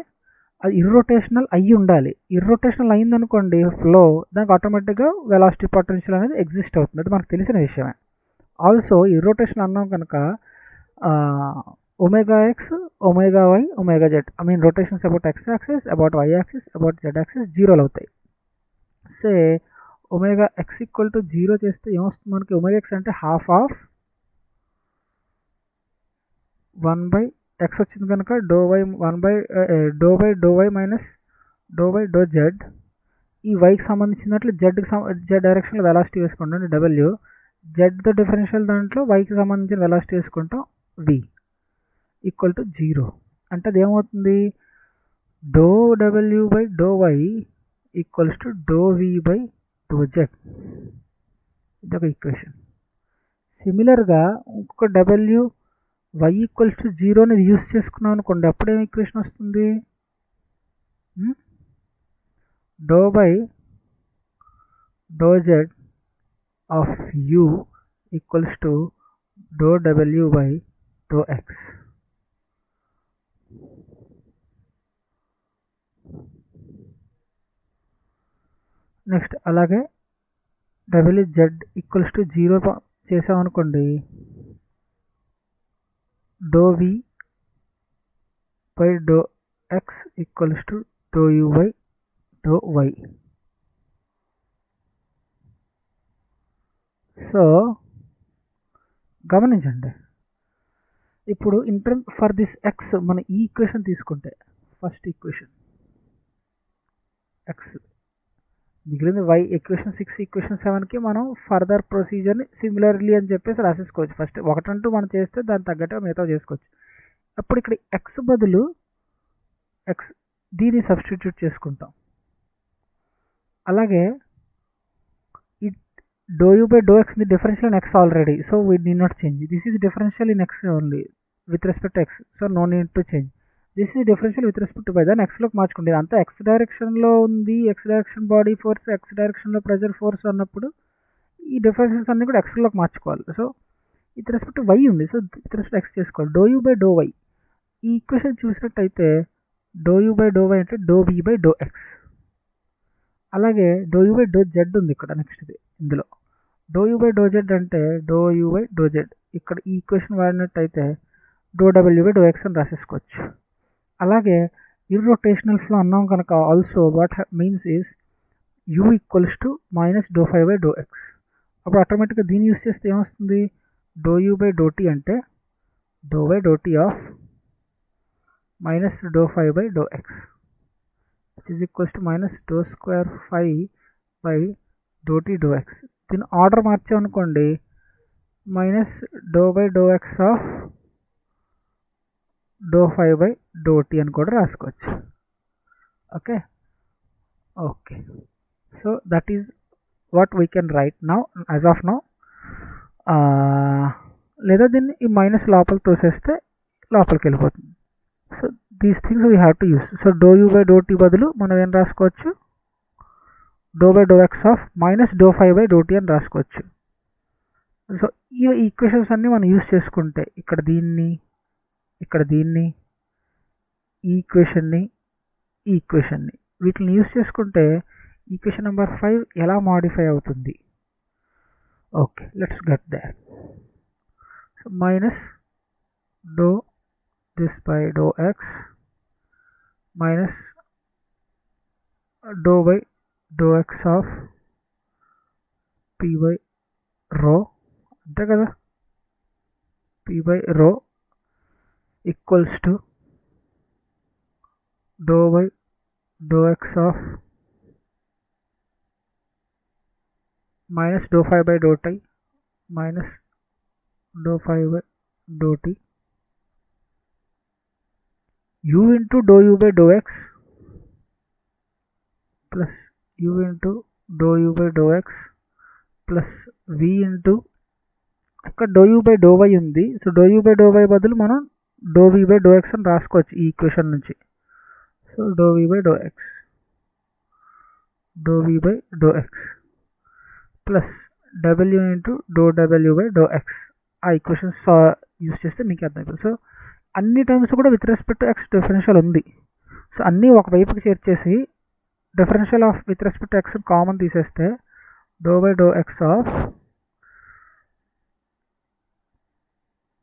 అది ఇర్రొటేషనల్ అయ్యి ఉండాలి. ఇర్రొటేషనల్ అయిందనుకోండి ఫ్లో, దానికి ఆటోమేటిక్గా వెలాసిటీ పొటెన్షియల్ అనేది ఎగ్జిస్ట్ అవుతుంది, అది మనకు తెలిసిన విషయమే. ఆల్సో ఇర్రొటేషన్ అన్నాం కనుక omega x, omega y, omega z, I mean rotations about x axis, about y axis, about z axis జీరోలు అవుతాయి. Say omega x equal to 0 చేస్తే ఏమొస్తుంది మనకి, ఒమేగా x అంటే హాఫ్ ఆఫ్ 1 x వచ్చింది కనుక doe y doe y minus doe y do z. ఈ వైకి సంబంధించినట్లు జెడ్ డైరెక్షన్లో వెలాసిటీ వేసుకుంటాం డబ్ల్యూ, జెడ్తో డిఫరెన్షియల్ దాంట్లో వైకి సంబంధించిన వెలాసిటీ వేసుకుంటాం వి ఈక్వల్ టు 0. అంటే అది ఏమవుతుంది, డో డబ్ల్యూ by do y equals to do v by do z. ఇదొక ఈక్వేషన్. సిమిలర్గా ఇంకొక డబ్ల్యూ వై ఈక్వల్స్ టు 0 అనేది యూస్ చేసుకున్నాం అనుకోండి, అప్పుడు ఏం ఈక్వేషన్ వస్తుంది, doe by do z of u equals to doe డబ్ల్యూ బై డో ఎక్స్. నెక్స్ట్ అలాగే డబ్ల్యూ జెడ్ ఈక్వల్స్ టు 0 చేసామనుకోండి, doe v by do x equals to do u by do y. So గమనించండి, ఇప్పుడు in term for this x మన ఈ ఈక్వేషన్ తీసుకుంటే ఫస్ట్ ఈక్వేషన్ ఎక్స్, మిగిలింది వై. ఈక్వేషన్ 6 ఈక్వేషన్ 7కి మనం ఫర్దర్ ప్రొసీజర్ని సిమిలర్లీ అని చెప్పేసి రాసేసుకోవచ్చు. ఫస్ట్ ఒకటంటూ మనం చేస్తే దాన్ని తగ్గట్టుగా మిగతా చేసుకోవచ్చు. అప్పుడు ఇక్కడ ఎక్స్ బదులు ఎక్స్ దీన్ని సబ్స్టిట్యూట్ చేసుకుంటాం. అలాగే ఈ doe u by do x differential in x already, so we need not change. This is differential in x only with respect to x, so no need to change. This is differential with respect to y, దాన్ని ఎక్స్లోకి మార్చుకుంటే అంతా ఎక్స్ డైరెక్షన్లో ఉంది, x direction body force, x డైరెక్షన్లో ప్రెజర్ ఫోర్స్ అన్నప్పుడు ఈ డిఫరెన్షన్స్ అన్నీ కూడా ఎక్స్లోకి మార్చుకోవాలి. So with respect to y ఉంది, సో విత్ రెస్పెక్ట్ ఎక్స్ చేసుకోవాలి. Doh u by do y ఈ ఈక్వేషన్ చూసినట్టయితే doh u by do y అంటే doh v by do x. అలాగే doh u by do z ఉంది ఇక్కడ నెక్స్ట్ది. ఇందులో doh u by do z అంటే doh u by do z, ఇక్కడ ఈ ఈక్వేషన్ వాడినట్టయితే డో డబ్ల్యూ బై డో ఎక్స్ అని రాసేసుకోవచ్చు. అలాగే ఇర్రొటేషనల్ ఫ్లో అన్నాం కనుక also what means is u equals to minus do phi by do x. అప్పుడు ఆటోమేటిక్గా దీన్ని యూస్ చేస్తే ఏమొస్తుంది, doh u by do t అంటే doh by do t of minus do phi by do x is equals to minus doh square phi by do t doh x. దీన్ని ఆర్డర్ మార్చామనుకోండి, minus doh by do x of ∂φ/∂t అని కూడా రాసుకోవచ్చు. Okay. Okay. So that is what we can write now as of now. లేదా దీన్ని ఈ మైనస్ లోపల తోసేస్తే లోపలికి వెళ్ళిపోతుంది. So these things we have to use. So ∂u/∂t బదులు మనం ఏం రాసుకోవచ్చు, ∂x ఆఫ్ మైనస్ ∂φ/∂t అని రాసుకోవచ్చు. సో ఈ ఈక్వేషన్స్ అన్నీ మనం యూస్ చేసుకుంటే ఇక్కడ దీన్ని ఈ ఈక్వేషన్ని వీటిని యూస్ చేసుకుంటే ఈక్వేషన్ నెంబర్ 5 ఎలా మాడిఫై అవుతుంది. Okay, let's get there. So minus this/∂x minus ∂x of p/ρ అంతే కదా, p/ρ equals to ∂x of minus ∂φ/∂t minus ∂φ/∂t u into ∂u/∂x plus u into ∂u/∂x plus v into ఇక్కడ ∂u/∂y ఉంది. సో ∂u/∂y బదులు మనం ∂v/∂x అని రాసుకోవచ్చు ఈ ఈక్వేషన్ నుంచి. So ∂v/∂x plus w into ∂w/∂x ఆ ఈక్వేషన్స్ యూస్ చేస్తే మీకు అర్థమైపోతుంది. సో అన్ని టర్మ్స్ కూడా with respect to x differential ఉంది. సో అన్నీ ఒకవైపుకి చేర్చేసి differential of with respect to x common తీసేస్తే ∂x ఆఫ్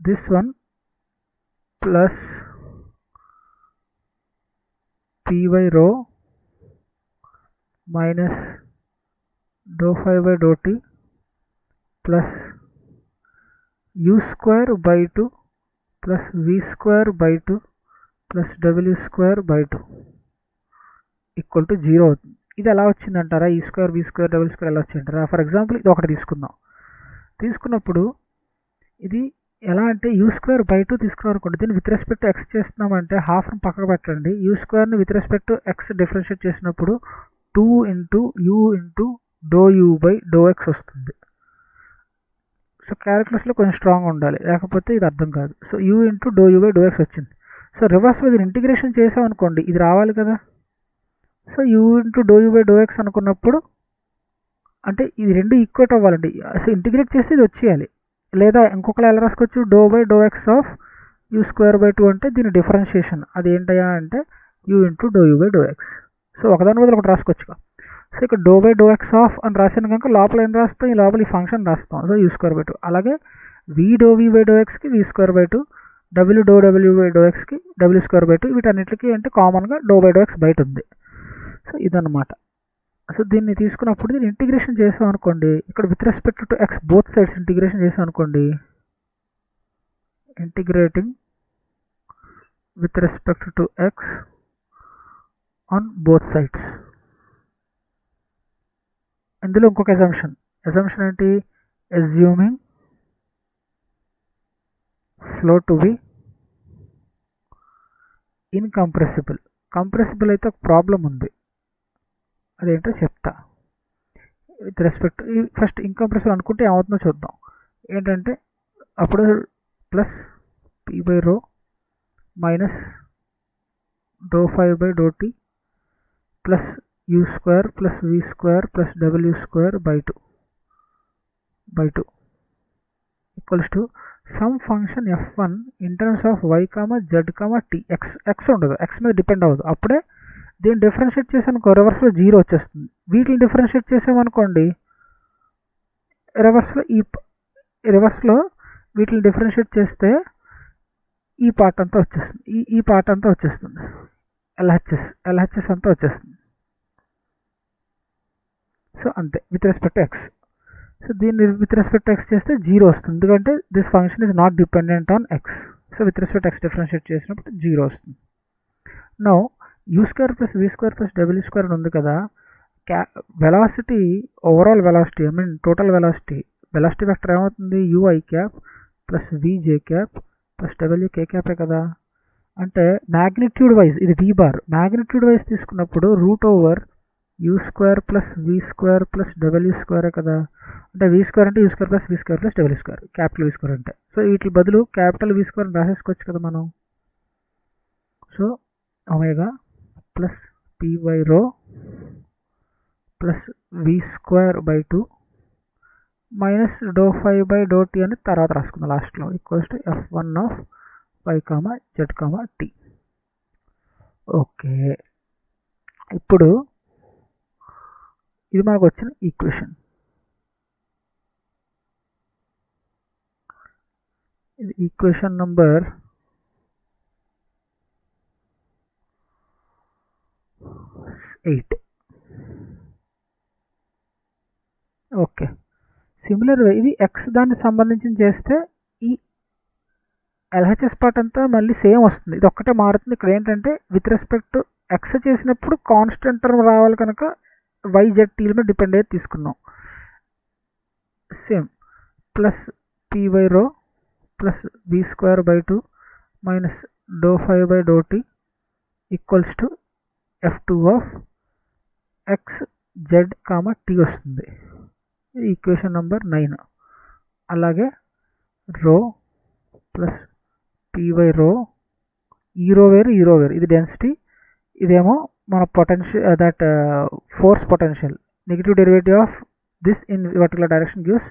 this one plus p/ρ minus ∂φ/∂t plus u²/2 plus v²/2 plus w²/2 equal to 0 అవుతుంది. ఇది ఎలా వచ్చిందంటారా, ఈ స్క్వేర్ v² w² ఎలా వచ్చిందంటారా. ఫర్ ఎగ్జాంపుల్ ఇది ఒకటి తీసుకున్నప్పుడు ఇది ఎలా అంటే u²/2 తీసుకున్నారు అనుకోండి. దీన్ని విత్ రెస్పెక్ట్ టు ఎక్స్ చేస్తున్నామంటే హాఫ్ని పక్కకు పెట్టండి. u²ని with respect to x differentiate చేసినప్పుడు 2 ఇంటూ u ఇంటూ ∂u/∂x వస్తుంది. సో క్యాలిక్యులస్లో కొంచెం స్ట్రాంగ్ ఉండాలి, లేకపోతే ఇది అర్థం కాదు. సో u ఇంటూ ∂u/∂x వచ్చింది. సో రివర్స్లో ఇది ఇంటిగ్రేషన్ చేసామనుకోండి, ఇది రావాలి కదా. సో u ఇంటూ ∂u/∂x అనుకున్నప్పుడు అంటే ఇది రెండు ఈక్వేట్ అవ్వాలండి. సో ఇంటిగ్రేట్ చేస్తే ఇది వచ్చేయాలి. లేదా ఇంకొకలా ఎలా రాసుకోవచ్చు, ∂x ఆఫ్ u²/2 అంటే దీని డిఫరెన్షియేషన్ అది ఏంటయ్యా అంటే u ఇంటూ ∂u/∂x. సో ఒకదాని బదులు ఒకటి రాసుకోవచ్చు. సో ఇక్కడ ∂x ఆఫ్ అని రాసాను కనుక లోపల ఏం రాస్తాం, ఈ లోపల ఈ ఫంక్షన్ రాస్తాం. సో u²/2 అలాగే v∂v/∂xకి v²/2 w∂w/∂xకి w²/2 వీటన్నిటికీ అంటే కామన్గా ∂x బయట ఉంది. సో ఇదన్నమాట. సో దీన్ని తీసుకున్నప్పుడు దీన్ని ఇంటిగ్రేషన్ చేసాం అనుకోండి, ఇక్కడ with respect to X both sides integration చేసాం అనుకోండి, integrating with respect to X on both sides. ఇందులో ఇంకొక అజంప్షన్ ఏంటి, assuming flow to be incompressible. Compressible అయితే ఒక ప్రాబ్లం ఉంది, అదేంటో చెప్తా. విత్ రెస్పెక్ట్ ఫస్ట్ ఇన్కంప్రెసిబుల్ అనుకుంటే ఏమవుతుందో చూద్దాం. ఏంటంటే అప్పుడు plus p/ρ minus ∂φ/∂t plus u² plus v² plus w²/2 equals to sum function f1 in terms of y, z, t. x ఉండదు, x మీద డిపెండ్ అవ్వదు. అప్పుడే దీన్ని డిఫరెన్షియేట్ చేసానుకో రివర్స్లో 0 వచ్చేస్తుంది. వీటిని డిఫరెన్షియేట్ చేసామనుకోండి రివర్స్లో వీటిని డిఫరెన్షియేట్ చేస్తే ఈ పార్ట్ అంతా వచ్చేస్తుంది, ఈ పార్ట్ అంతా వచ్చేస్తుంది, ఎల్హెచ్ఎస్ అంతా వచ్చేస్తుంది. సో అంతే with respect to x. So దీన్ని విత్ రెస్పెక్ట్ టు ఎక్స్ చేస్తే 0 వస్తుంది, ఎందుకంటే this function is not dependent on X. So with respect X differentiate చేసినప్పుడు 0 వస్తుంది. Now u² plus v² plus w² అని ఉంది కదా. Velocity overall velocity total velocity vector ఏమవుతుంది, ui cap plus vj cap plus wk క్యాపే కదా. అంటే మ్యాగ్నిట్యూడ్ వైజ్ ఇది v బార్, మ్యాగ్నిట్యూడ్ వైజ్ తీసుకున్నప్పుడు root over u square plus v square plus W square కదా, అంటే v స్క్వేర్ అంటే u square plus v square plus W square, capital v square అంటే. సో వీటి బదులు క్యాపిటల్ v స్క్వేర్ రాసేసుకోవచ్చు కదా మనం. So omega plus p by rho plus v square by 2 minus do phi by do t అని తర్వాత రాసుకుందాం లాస్ట్లో, equals to f1 of y, z, t. Okay, ఇప్పుడు ఇది మనకు వచ్చిన ఈక్వేషన్. ఇది ఈక్వేషన్ నంబర్ 8. ఓకే, సిమిలర్ ఇది ఎక్స్ దానికి సంబంధించి చేస్తే ఈ ఎల్హెచ్ఎస్ పార్ట్ అంతా మళ్ళీ సేమ్ వస్తుంది, ఇది ఒక్కటే మారుతుంది. ఇక్కడ ఏంటంటే విత్ రెస్పెక్ట్ టు ఎక్స్ చేసినప్పుడు కాన్స్టెంట్ టర్మ్ రావాలి కనుక వైజెడ్ టీల మీద డిపెండ్ అయ్యి తీసుకున్నాం. Same plus p by rho plus b square by 2 minus do phi by do t equals to f2 of x z t వస్తుంది. ఇది ఈక్వేషన్ నెంబర్ 9. అలాగే రో ప్లస్ పీ బై రో, ఈ రో వేరు ఈ రో వేరు, ఇది డెన్సిటీ, ఇదేమో మన potential, that force potential. Negative derivative of this in particular direction gives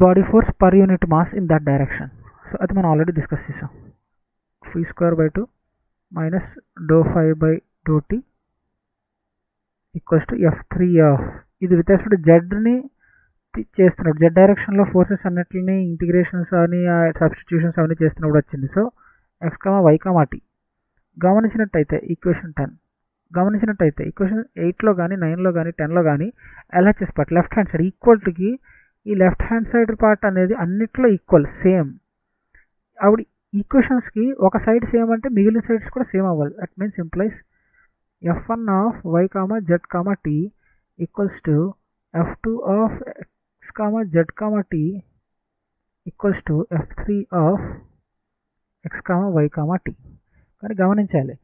body force per unit mass in that direction. So అది మనం ఆల్రెడీ డిస్కస్ చేసాం. v square by 2 minus do phi by do t equals to f3 of, ఇది విత్ రెస్పెక్ట్ జెడ్ని చేస్తున్నాడు, జెడ్ డైరెక్షన్లో ఫోర్సెస్ అన్నిటిని ఇంటిగ్రేషన్స్ అని సబ్స్టిట్యూషన్స్ అవన్నీ చేస్తున్నప్పుడు వచ్చింది. So x, y, t. గమనించినట్టయితే ఈక్వేషన్ 10, గమనించినట్టయితే ఈక్వేషన్ 8లో కానీ 9లో కానీ 10లో కానీ LHS part left hand side ఈక్వల్టీకి ఈ లెఫ్ట్ హ్యాండ్ సైడ్ పార్ట్ అనేది అన్నిట్లో ఈక్వల్ సేమ్. ఆవిడ ఈక్వేషన్స్కి ఒక సైడ్ సేమ్ అంటే మిగిలిన సైడ్స్ కూడా సేమ్ అవ్వాలి. That means implies f1 of y, z, t equals to f2 of x, z, t equals to f3 of x, y, t. కానీ గమనించాలి,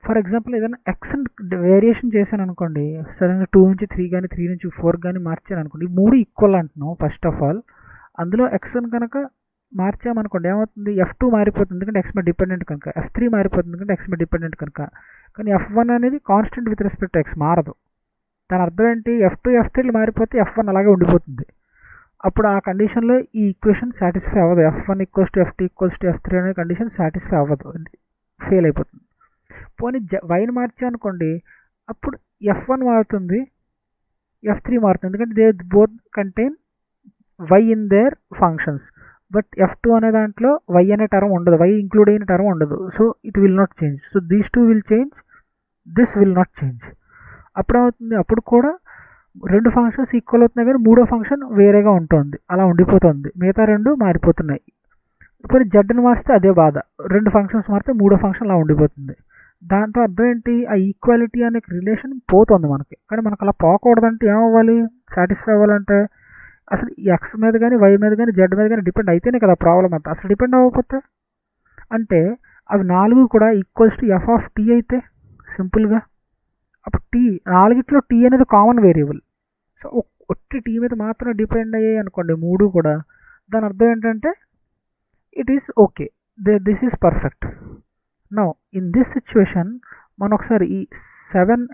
ఫర్ ఎగ్జాంపుల్ ఏదైనా ఎక్స్ వేరియేషన్ చేశాను అనుకోండి, సడన్గా 2 నుంచి 3 కానీ 3 నుంచి 4 కానీ మార్చాను అనుకోండి, ఈ మూడు ఈక్వల్ అంటున్నాం. ఫస్ట్ ఆఫ్ ఆల్ అందులో ఎక్స్ని కనుక మార్చామనుకోండి ఏమవుతుంది, f2 మారిపోతుంది ఎందుకంటే ఎక్స్ మీద డిపెండెంట్ కనుక, f3 మారిపోతుంది ఎందుకంటే ఎక్స్ మీద డిపెండెంట్ కనుక. కానీ f1 అనేది constant with respect to X మారదు. దాని అర్థం ఏంటి, f2 f3 మారిపోతే f1 అలాగే ఉండిపోతుంది. అప్పుడు ఆ కండిషన్లో ఈ ఈక్వేషన్ సాటిస్ఫై అవ్వదు. f1 equals to f2 equals to f3 అనే కండిషన్ సాటిస్ఫై అవ్వదు, ఫెయిల్ అయిపోతుంది. పోనీ వైని మార్చామనుకోండి, అప్పుడు f1 మారుతుంది, f3 మారుతుంది, ఎందుకంటే they both contain y in their functions. But f2 అనే దాంట్లో వై అనే టర్మ్ ఉండదు, వై ఇంక్లూడ్ అయిన టర్మ్ ఉండదు. So it will not change. So these two will change, this will not change. అప్పుడు ఏమవుతుంది, అప్పుడు కూడా రెండు ఫంక్షన్స్ ఈక్వల్ అవుతున్నాయి కానీ మూడో ఫంక్షన్ వేరేగా ఉంటుంది, అలా ఉండిపోతుంది. మిగతా రెండు మారిపోతున్నాయి. ఇప్పుడు జడ్ని మార్చితే అదే బాధ, రెండు ఫంక్షన్స్ మారితే మూడో ఫంక్షన్ అలా ఉండిపోతుంది. దాంతో అర్థం ఏంటి, ఆ ఈక్వాలిటీ అనే రిలేషన్ పోతుంది మనకి. కానీ మనకు అలా పోకూడదంటే ఏమవ్వాలి, సాటిస్ఫై అవ్వాలంటే అసలు ఎక్స్ మీద కానీ వై మీద కానీ జెడ్ మీద కానీ డిపెండ్ అయితేనే కదా ప్రాబ్లం అంతా. అసలు డిపెండ్ అవ్వకపోతే అంటే అవి నాలుగు కూడా equals to f of t అయితే సింపుల్గా అప్పుడు టీ నాలుగిట్లో టీ అనేది కామన్ వేరియబుల్. సో ఒట్టి టీ మీద మాత్రం డిపెండ్ అయ్యాయి అనుకోండి మూడు కూడా, దాని అర్థం ఏంటంటే it is okay, this is perfect. Now in this situation మనం ఒకసారి ఈ 8,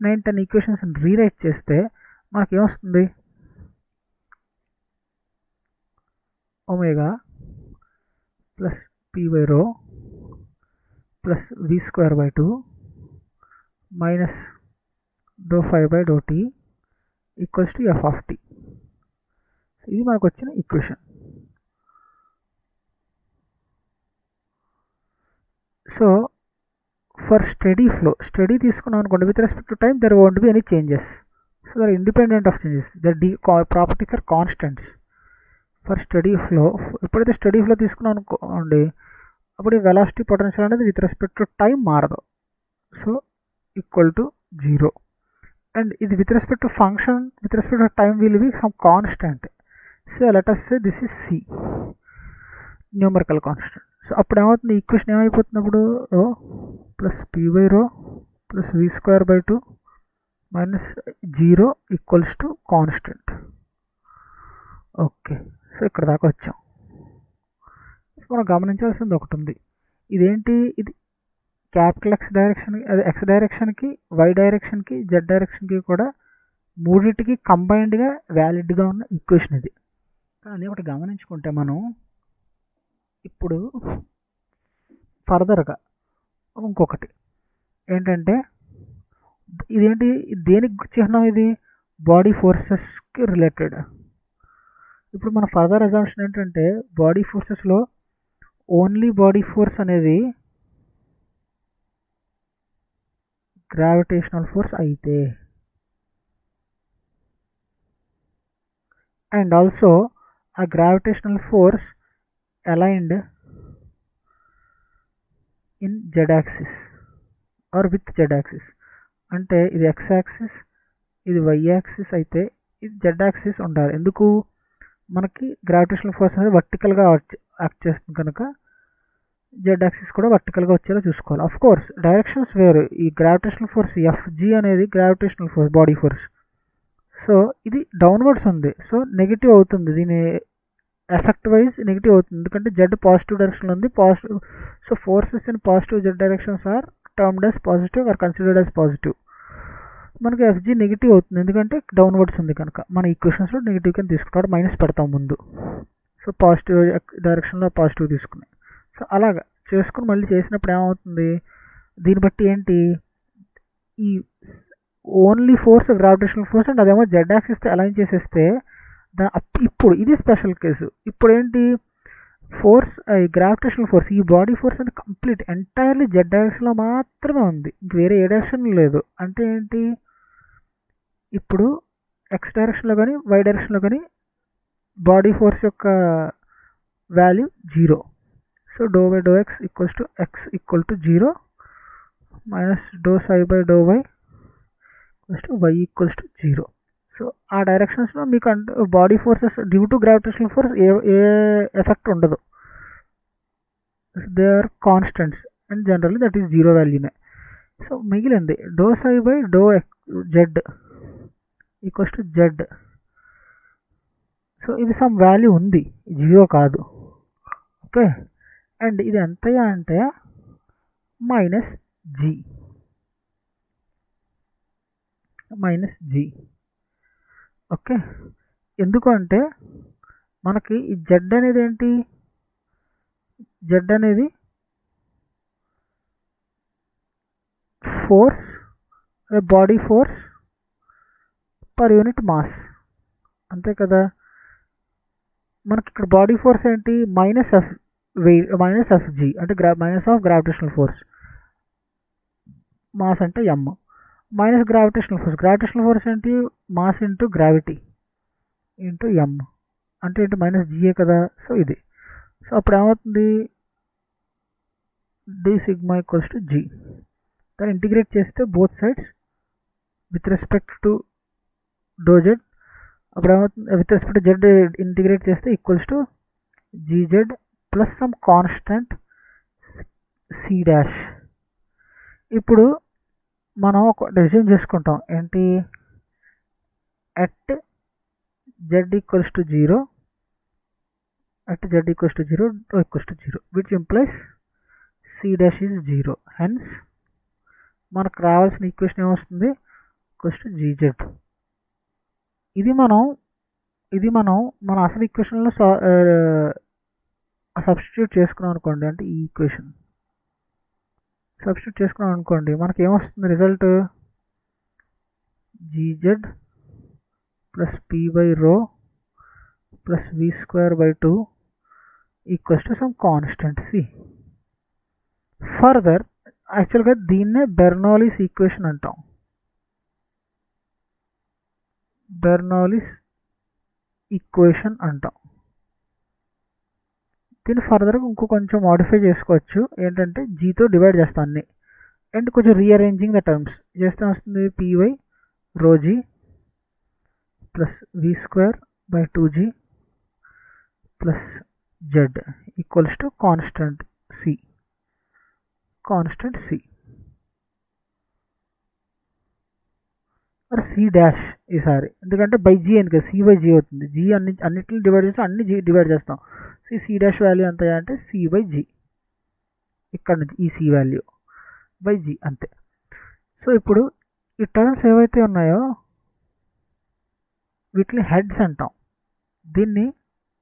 9, 10 ఈక్వేషన్స్ రీరైట్ చేస్తే మనకేమొస్తుంది, omega plus p by rho plus v square by 2 minus do phi by do t equals to f of t. ఇది మనకు వచ్చిన equation. So for steady flow, steady తీసుకున్నాం అనుకోండి, with respect to time there won't be any changes. So they're independent of changes, there properties are constants for steady flow. ఎప్పుడైతే స్టడీ ఫ్లో తీసుకున్నాం అనుకోండి, అప్పుడు ఈ వెలాసిటీ పొటెన్షియల్ అనేది విత్ రెస్పెక్ట్ టు టైం మారదు. So equal to 0. అండ్ ఇది with respect to function with respect to time will be some constant. So let us say this is c, numerical constant. So అప్పుడు ఏమవుతుంది, ఈక్వేషన్ ఏమైపోతుంది అప్పుడు, rho plus p by rho plus v square by 2 minus 0 equals to constant. Okay, so ఇక్కడ దాకా వచ్చాం. మనం గమనించాల్సింది ఒకటి ఉంది. ఇదేంటి, ఇది క్యాపిటల్ ఎక్స్ డైరెక్షన్, అది ఎక్స్ డైరెక్షన్కి, వై డైరెక్షన్కి, జెడ్ డైరెక్షన్కి కూడా మూడింటికి కంబైన్డ్గా వ్యాలిడ్గా ఉన్న ఈక్వేషన్ ఇది. కానీ ఒకటి గమనించుకుంటే మనం ఇప్పుడు ఫర్దర్గా ఇంకొకటి ఏంటంటే, ఇదేంటి, దేనికి చిహ్నం ఇది, బాడీ ఫోర్సెస్కి రిలేటెడ్. ఇప్పుడు మన ఫర్దర్ అజంప్షన్ ఏంటంటే, బాడీ ఫోర్సెస్లో ఓన్లీ బాడీ ఫోర్స్ అనేది గ్రావిటేషనల్ ఫోర్స్ అయితే, అండ్ ఆల్సో ఆ gravitational force aligned in z axis or with z axis. అంటే ఇది ఎక్స్ యాక్సిస్, ఇది వై యాక్సిస్ అయితే ఇది జెడ్ యాక్సిస్ ఉండాలి. ఎందుకు, మనకి గ్రావిటేషనల్ ఫోర్స్ అనేది వర్టికల్గా యాక్ట్ చేస్తుంది కనుక జెడ్ యాక్సిస్ కూడా వర్టికల్గా వచ్చేలా చూసుకోవాలి. ఆఫ్ కోర్స్ డైరెక్షన్స్ వేరు. ఈ గ్రావిటేషనల్ ఫోర్స్ ఎఫ్జీ అనేది gravitational force, body force. So ఇది డౌన్వర్డ్స్ ఉంది, సో నెగిటివ్ అవుతుంది, దీని ఎఫెక్ట్ వైజ్ నెగిటివ్ అవుతుంది, ఎందుకంటే జెడ్ పాజిటివ్ డైరెక్షన్లో ఉంది. Positive, so forces in positive z directions are termed as positive or considered as positive. మనకి ఎఫ్జీ నెగిటివ్ అవుతుంది ఎందుకంటే డౌన్వర్డ్స్ ఉంది కనుక. మన ఈక్వేషన్స్లో నెగిటివ్ కింద తీసుకుంటాం, మైనస్ పెడతాం ముందు. సో పాజిటివ్ డైరెక్షన్లో పాజిటివ్ తీసుకుని, సో అలాగా చేసుకుని మళ్ళీ చేసినప్పుడు ఏమవుతుంది, దీన్ని బట్టి ఏంటి, ఈ only force gravitational force and అదేమో జెడ్ యాక్సిస్తో అలైన్ చేసేస్తే ఇప్పుడు ఇది స్పెషల్ కేసు. ఇప్పుడు ఏంటి, ఫోర్స్, ఈ గ్రావిటేషనల్ ఫోర్స్, ఈ బాడీ ఫోర్స్ అంటే కంప్లీట్ ఎంటైర్లీ జెడ్ డైరెక్షన్లో మాత్రమే ఉంది, ఇంక వేరే ఏ డైరెక్షన్ లేదు. అంటే ఏంటి, ఇప్పుడు ఎక్స్ డైరెక్షన్లో కానీ వై డైరెక్షన్లో కానీ బాడీ ఫోర్స్ యొక్క value 0. So doh by do x equals to x equal to 0 minus doh psi by do y equals to y equals to 0. So ఆ డైరెక్షన్స్లో మీకు body forces due to gravitational force ఏ ఎఫెక్ట్ ఉండదు, they are constants and generally that is 0 వాల్యూనే. సో మిగిలింది doh psi by do z equals to z. So ఇది సమ్ వాల్యూ ఉంది, 0 కాదు. ఓకే, అండ్ ఇది ఎంతయ్యా అంటే మైనస్ జీ. ఓకే, ఎందుకంటే మనకి ఈ జెడ్ అనేది ఏంటి, జెడ్ అనేది force, body force per unit mass, అంతే కదా. మనకి ఇక్కడ బాడీ ఫోర్స్ ఏంటి, మైనస్ ఎఫ్ జీ అంటే minus of gravitational force, mass అంటే ఎమ్, మైనస్ గ్రావిటేషనల్ ఫోర్స్ ఏంటి, mass into gravity into m అంటే ఏంటి, మైనస్ జీఏ కదా. సో ఇది, సో అప్పుడు ఏమవుతుంది, d sigma equals to g. దాన్ని ఇంటిగ్రేట్ చేస్తే both sides with respect to doe z, అప్పుడు ఏమవుతుంది, with respect to z integrate చేస్తే ఈక్వల్స్ టు జీజెడ్ plus some constant c dash. ఇప్పుడు మనం ఒక డెసిషన్ చేసుకుంటాం ఏంటి, at z equals to 0 doe equals to 0 which implies c dash is 0. Hence మనకు రావాల్సిన ఈక్వేషన్ ఏమొస్తుంది, ఈక్వల్స్ టు జీజెడ్. ఇది మనం మన అసలు ఈక్వేషన్లో సబ్స్టిట్యూట్ చేసుకున్నాం అనుకోండి, అంటే ఈ ఈక్వేషన్ సబ్స్టిట్యూట్ చేసుకున్నాం అనుకోండి, మనకి ఏమొస్తుంది రిజల్ట్, జీజెడ్ plus p by rho plus v square by 2 equals to some constant c. Further యాక్చువల్గా దీన్నే బెర్నౌలీస్ ఈక్వేషన్ అంటాం. దీన్ని ఫర్దర్గా కొంచెం మాడిఫై చేసుకోవచ్చు, ఏంటంటే జీతో డివైడ్ చేస్తాను అన్ని అండ్ కొంచెం రీఅరేంజింగ్ ద టర్మ్స్ చేస్తే వస్తుంది, p y rho g plus v square by 2g plus z equals to constant c, constant c or c dash ఈసారి, ఎందుకంటే బై జీ అని కదా, సి బై జీ అవుతుంది. జీ అన్నిటిని డివైడ్ చేస్తాం, అన్ని జీ డివైడ్ చేస్తాం. సి డాష్ వాల్యూ ఎంత అంటే సి బై జీ, ఇక్కడ నుంచి ఈ సి వాల్యూ బై జీ అంతే. సో ఇప్పుడు ఈ టర్మ్స్ ఏవైతే ఉన్నాయో వీటిని హెడ్స్ అంటాం. దీన్ని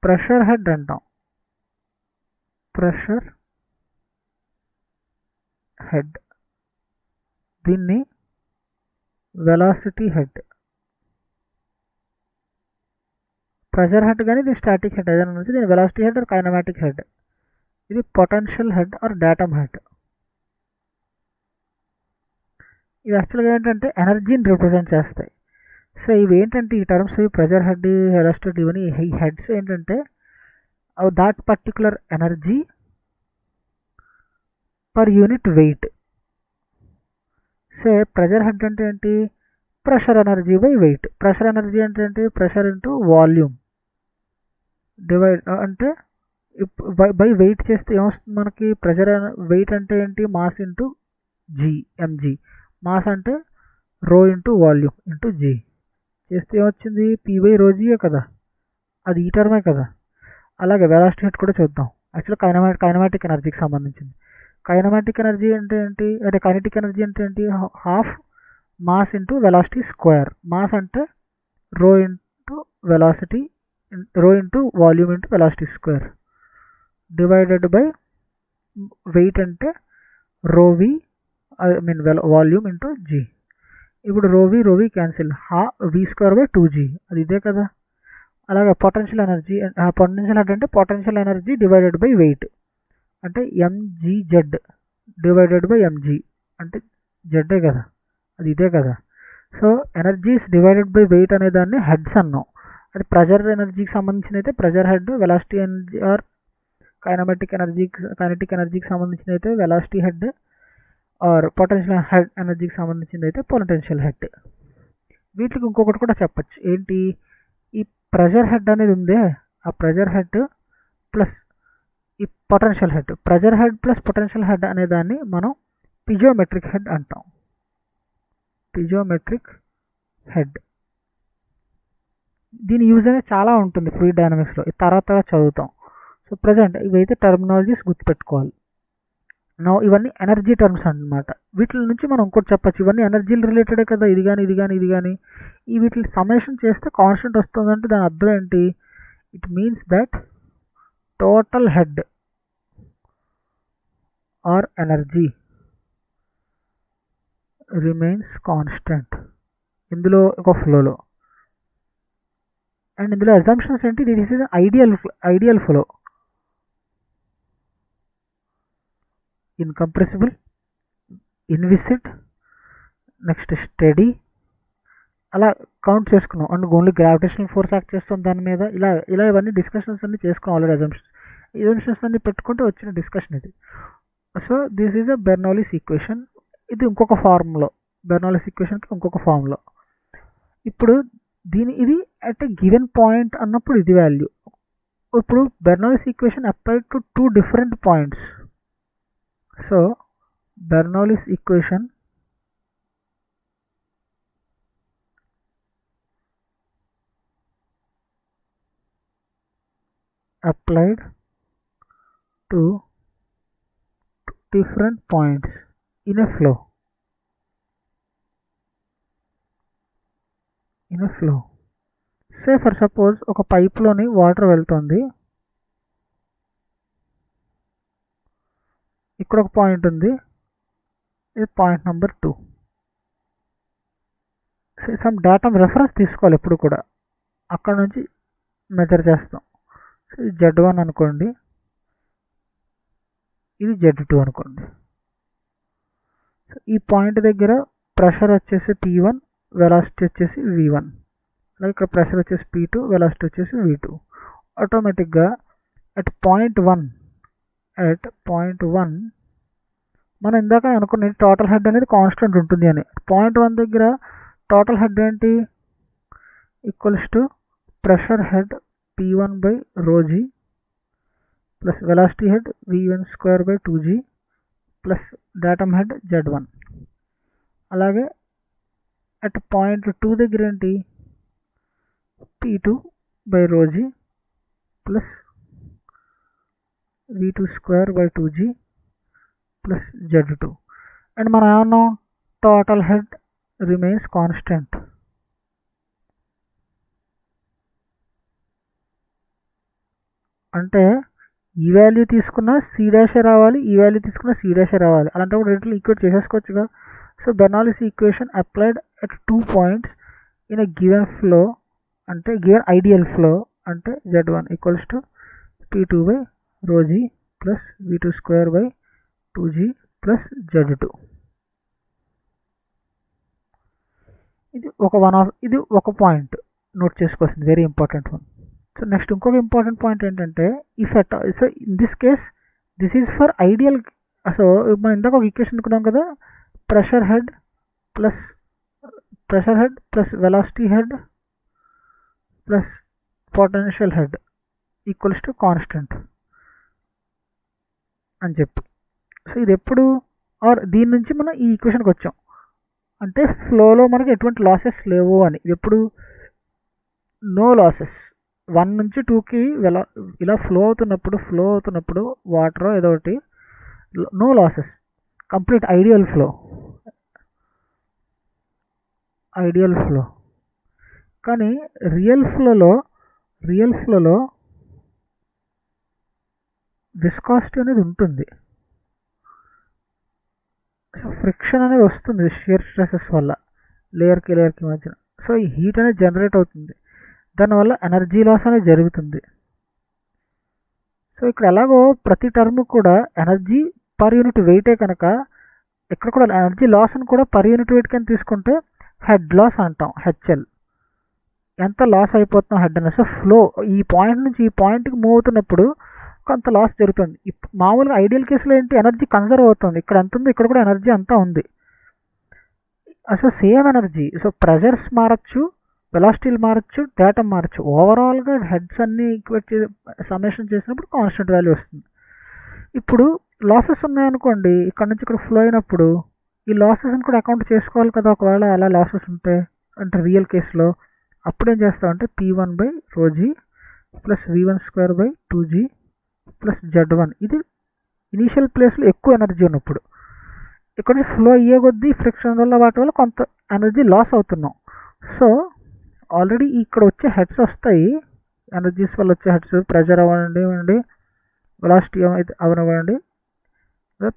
ప్రెషర్ హెడ్ అంటాం, ప్రెషర్ హెడ్. దీన్ని వెలాసిటీ హెడ్. ప్రెషర్ హెడ్ కానీ ఇది స్టాటిక్ హెడ్ ఏదైనా నుంచి, దీని velocity head or kinematic head. ఇది potential head or datum head. ఇవి యాక్చువల్గా ఏంటంటే ఎనర్జీని రిప్రజెంట్ చేస్తాయి. సో ఇవి ఏంటంటే ఈ టర్మ్స్, ప్రెషర్ హెడ్, వెలాసిటీ, ఇవన్నీ ఈ హెడ్స్ ఏంటంటే that particular energy per unit weight. Say pressure head అంటే ఏంటి, pressure energy by weight. Pressure energy అంటే ఏంటి, ప్రెషర్ ఇంటూ వాల్యూమ్ డివైడ్, అంటే బై వెయిట్ చేస్తే ఏమొస్తుంది మనకి, ప్రెషర్ వెయిట్ అంటే ఏంటి, mass into g, m g. Mass అంటే rho into volume into G చేస్తే ఏమొచ్చింది, పీ బై రో జీయే కదా, అది ఈ టర్మే కదా. అలాగే వెలాసిటీ హెడ్ కూడా చూద్దాం. యాక్చువల్గా కైనమాటిక్ ఎనర్జీకి సంబంధించింది. కైనమాటిక్ ఎనర్జీ అంటే ఏంటి, అంటే కైనెటిక్ ఎనర్జీ అంటే ఏంటి, half mass into velocity square. Mass అంటే rho into velocity, rho into volume into velocity square divided by weight అంటే rho v, I mean volume into g. ఇప్పుడు rho v cancel, v square by 2g, అది ఇదే కదా. అలాగే పొటెన్షియల్ ఎనర్జీ, పొటెన్షియల్ అంటే potential energy divided by weight, అంటే ఎంజీజెడ్ డివైడెడ్ బై ఎంజీ, అంటే జెడ్డే కదా, అది ఇదే కదా. So energies divided by weight అనే దాన్ని హెడ్స్ అన్నాం. అది ప్రెషర్ ఎనర్జీకి సంబంధించిన అయితే pressure head, velocity energy or kinematic ఎనర్జీకి సంబంధించిన అయితే velocity head, or potential head ఎనర్జీకి సంబంధించింది అయితే పొటెన్షియల్ హెడ్. వీటికి ఇంకొకటి కూడా చెప్పచ్చు, ఏంటి, ఈ ప్రెషర్ హెడ్ అనేది ఉందే, ఆ ప్రెషర్ హెడ్ ప్లస్ ఈ potential head, pressure head plus potential head అనే దాన్ని మనం పిజోమెట్రిక్ హెడ్ అంటాం. పిజోమెట్రిక్ హెడ్. దీని యూజ్ అనేది చాలా ఉంటుంది ఫ్లూయిడ్ డైనమిక్స్లో, తర్వాత చదువుతాం. సో ప్రజెంట్ ఇవైతే టర్మినాలజీస్ గుర్తుపెట్టుకోవాలి. ఇవన్నీ ఎనర్జీ టర్మ్స్ అన్నమాట. వీటి నుంచి మనం ఇంకోటి చెప్పచ్చు, ఇవన్నీ ఎనర్జీలు రిలేటెడే కదా, ఇది కానీ ఈ వీటిని సమ్మేషన్ చేస్తే కాన్స్టెంట్ వస్తుందంటే దాని అర్థం ఏంటి, it means that total head or energy remains constant ఇందులో ఒక ఫ్లోలో. అండ్ ఇందులో అజంప్షన్స్ ఏంటి, this is ideal flow, incompressible, inviscid, next steady, అలా కౌంట్ చేసుకున్నాం. And only gravitational force act చేస్తాం దాని మీద, ఇలా ఇవన్నీ డిస్కషన్స్ అన్ని చేసుకున్నాం ఆల్రెడీ. అజంప్షన్స్ అన్ని పెట్టుకుంటే వచ్చిన డిస్కషన్ ఇది. So this is a Bernoulli's equation. ఇది ఇంకొక ఫార్మ్లో, బెర్నౌలీస్ ఈక్వేషన్కి ఇంకొక ఫార్మ్లో. ఇప్పుడు ఇది అట్ ఎ గివెన్ పాయింట్ అన్నప్పుడు ఇది వాల్యూ. ఇప్పుడు Bernoulli's equation applied to 2 different points. So Bernoulli's equation applied to different points in a flow. Say for suppose ఒక పైప్లోని వాటర్ వెళ్తుంది, ఇక్కడ ఒక పాయింట్ ఉంది, ఇది point number 2. Some data reference తీసుకోవాలి ఎప్పుడు కూడా, అక్కడ నుంచి మెజర్ చేస్తాం. సో ఇది Z1 అనుకోండి, ఇది Z2 అనుకోండి. సో ఈ పాయింట్ దగ్గర ప్రెషర్ వచ్చేసి P1, వెలాసిటీ వచ్చేసి V1, అలాగే ఇక్కడ ప్రెషర్ వచ్చేసి P2, వెలాసిటీ వచ్చేసి V2. ఆటోమేటిక్గా అట్ పాయింట్ 1 మనం ఇందాక అనుకునే టోటల్ హెడ్ అనేది కాన్స్టెంట్ ఉంటుంది అని. పాయింట్ 1 దగ్గర టోటల్ హెడ్ ఏంటి, equals to pressure head P1 by ρg plus velocity head v1 square by 2g plus datum head z1. అలాగే అట్ పాయింట్ 2 దగ్గర ఏంటి p2 by rho g plus v2 square by 2g plus z2. And మనం ఏమన్నాం టోటల్ హెడ్ రిమైన్స్ కాన్స్టెంట్. అంటే ఈ వాల్యూ తీసుకున్న సి డాష్ రావాలి, ఈ వాల్యూ తీసుకున్న సి డాష్ రావాలి. అలాంటప్పుడు రెండింటిని ఈక్వేట్ చేసేసుకోవచ్చుగా. So Bernoulli's equation applied at 2 points in a given flow అంటే గివెన్ ఐడియల్ ఫ్లో అంటే z1 equals to p2 by rho g plus v2 square by 2g plus z2. ఇది ఒక పాయింట్ నోట్ చేసుకోవాల్సింది, very important one. So next ఇంకొక ఇంపార్టెంట్ పాయింట్ ఏంటంటే if at so in this case this is for ideal. So మనం ఇందాక ఒక ఈక్వేషన్ అనుకున్నాం కదా, pressure head plus velocity head plus potential head equals to constant అని చెప్పి. సో ఇది ఎప్పుడు దీని నుంచి మనం ఈ ఈక్వేషన్కి వచ్చాం అంటే ఫ్లోలో మనకి ఎటువంటి లాసెస్ లేవు అని. ఇది ఎప్పుడు నో లాసెస్ 1 నుంచి 2కి ఇలా ఫ్లో అవుతున్నప్పుడు వాటర్ ఏదో ఒకటి no losses, complete ideal flow. కానీ రియల్ ఫ్లోలో విస్కాసిటీ అనేది ఉంటుంది. సో ఫ్రిక్షన్ అనేది వస్తుంది షియర్ స్ట్రెసెస్ వల్ల లేయర్కి మధ్యన. సో ఈ హీట్ అనేది జనరేట్ అవుతుంది, దానివల్ల ఎనర్జీ లాస్ అనేది జరుగుతుంది. సో ఇక్కడ ఎలాగో ప్రతి టర్మ్ కూడా ఎనర్జీ పర్ యూనిట్ వెయిటే కనుక ఇక్కడ కూడా ఎనర్జీ లాస్ అని కూడా పర్ యూనిట్ వెయిట్ కింద తీసుకుంటే హెడ్ లాస్ అంటాం, హెచ్ఎల్. ఎంత లాస్ అయిపోతున్నాం హెడ్ అనేది. సో ఫ్లో ఈ పాయింట్ నుంచి ఈ పాయింట్కి మూవ్ అవుతున్నప్పుడు కొంత లాస్ జరుగుతుంది. మామూలుగా ఐడియల్ కేసులో ఏంటి ఎనర్జీ కన్జర్వ్ అవుతుంది, ఇక్కడ ఎంత ఉంది ఇక్కడ కూడా ఎనర్జీ అంతా ఉంది. So same energy. So pressures మారచ్చు, వెలాసిటీలు మారచ్చు, డేటా మారచ్చు. ఓవరాల్గా హెడ్స్ అన్ని ఈక్వేట్ సమ్మేషన్ చేసినప్పుడు కాన్స్టెంట్ వాల్యూ వస్తుంది. ఇప్పుడు లాసెస్ ఉన్నాయనుకోండి, ఇక్కడ నుంచి ఇక్కడ ఫ్లో అయినప్పుడు ఈ లాసెస్ని కూడా అకౌంట్ చేసుకోవాలి కదా. ఒకవేళ అలా లాసెస్ ఉంటే అంటే రియల్ కేసులో అప్పుడు ఏం చేస్తామంటే p1 by rho g plus v1 square by 2g plus z1. ఇది ఇనీషియల్ ప్లేస్లో ఎక్కువ ఎనర్జీ ఉన్నప్పుడు. ఇక్కడ నుంచి ఫ్లో అయ్యే కొద్దీ ఫ్రిక్షన్ వల్ల వాటి వల్ల కొంత ఎనర్జీ లాస్ అవుతున్నాం. సో ఆల్రెడీ ఇక్కడ వచ్చే హెడ్స్ వస్తాయి, ఎనర్జీస్ వల్ల వచ్చే హెడ్స్, ప్రెషర్ అవనివ్వండి, వెలాసిటీ అవనివ్వండి,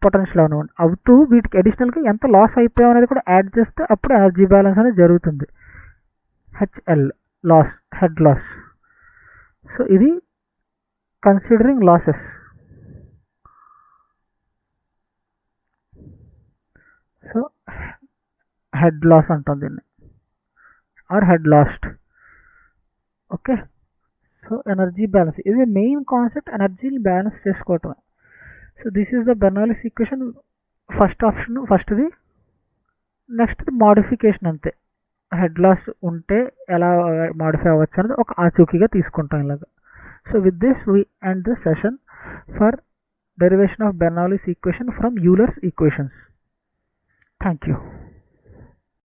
పొటెన్షియల్ అవనివ్వండి, అవుతూ వీటికి అడిషనల్గా ఎంత లాస్ అయిపోయాం అనేది కూడా యాడ్ చేస్తే అప్పుడు ఎనర్జీ బ్యాలెన్స్ అనేది జరుగుతుంది. HL loss, head loss. So ఇది considering losses. So head loss అంటాం దీన్ని, or head lost. Okay. So energy balance, ఇది మెయిన్ కాన్సెప్ట్, ఎనర్జీని బ్యాలెన్స్ చేసుకోవటమే. So this is the Bernoulli's equation. First option ఫస్ట్ది. నెక్స్ట్ మోడిఫికేషన్ అంతే, హెడ్ లాస్ ఉంటే ఎలా మోడిఫై అవ్వచ్చు అనేది ఒక ఆచూకీగా తీసుకుంటాం ఇలాగా. So with this we end the session for derivation of Bernoulli's equation from Euler's equations. Thank you.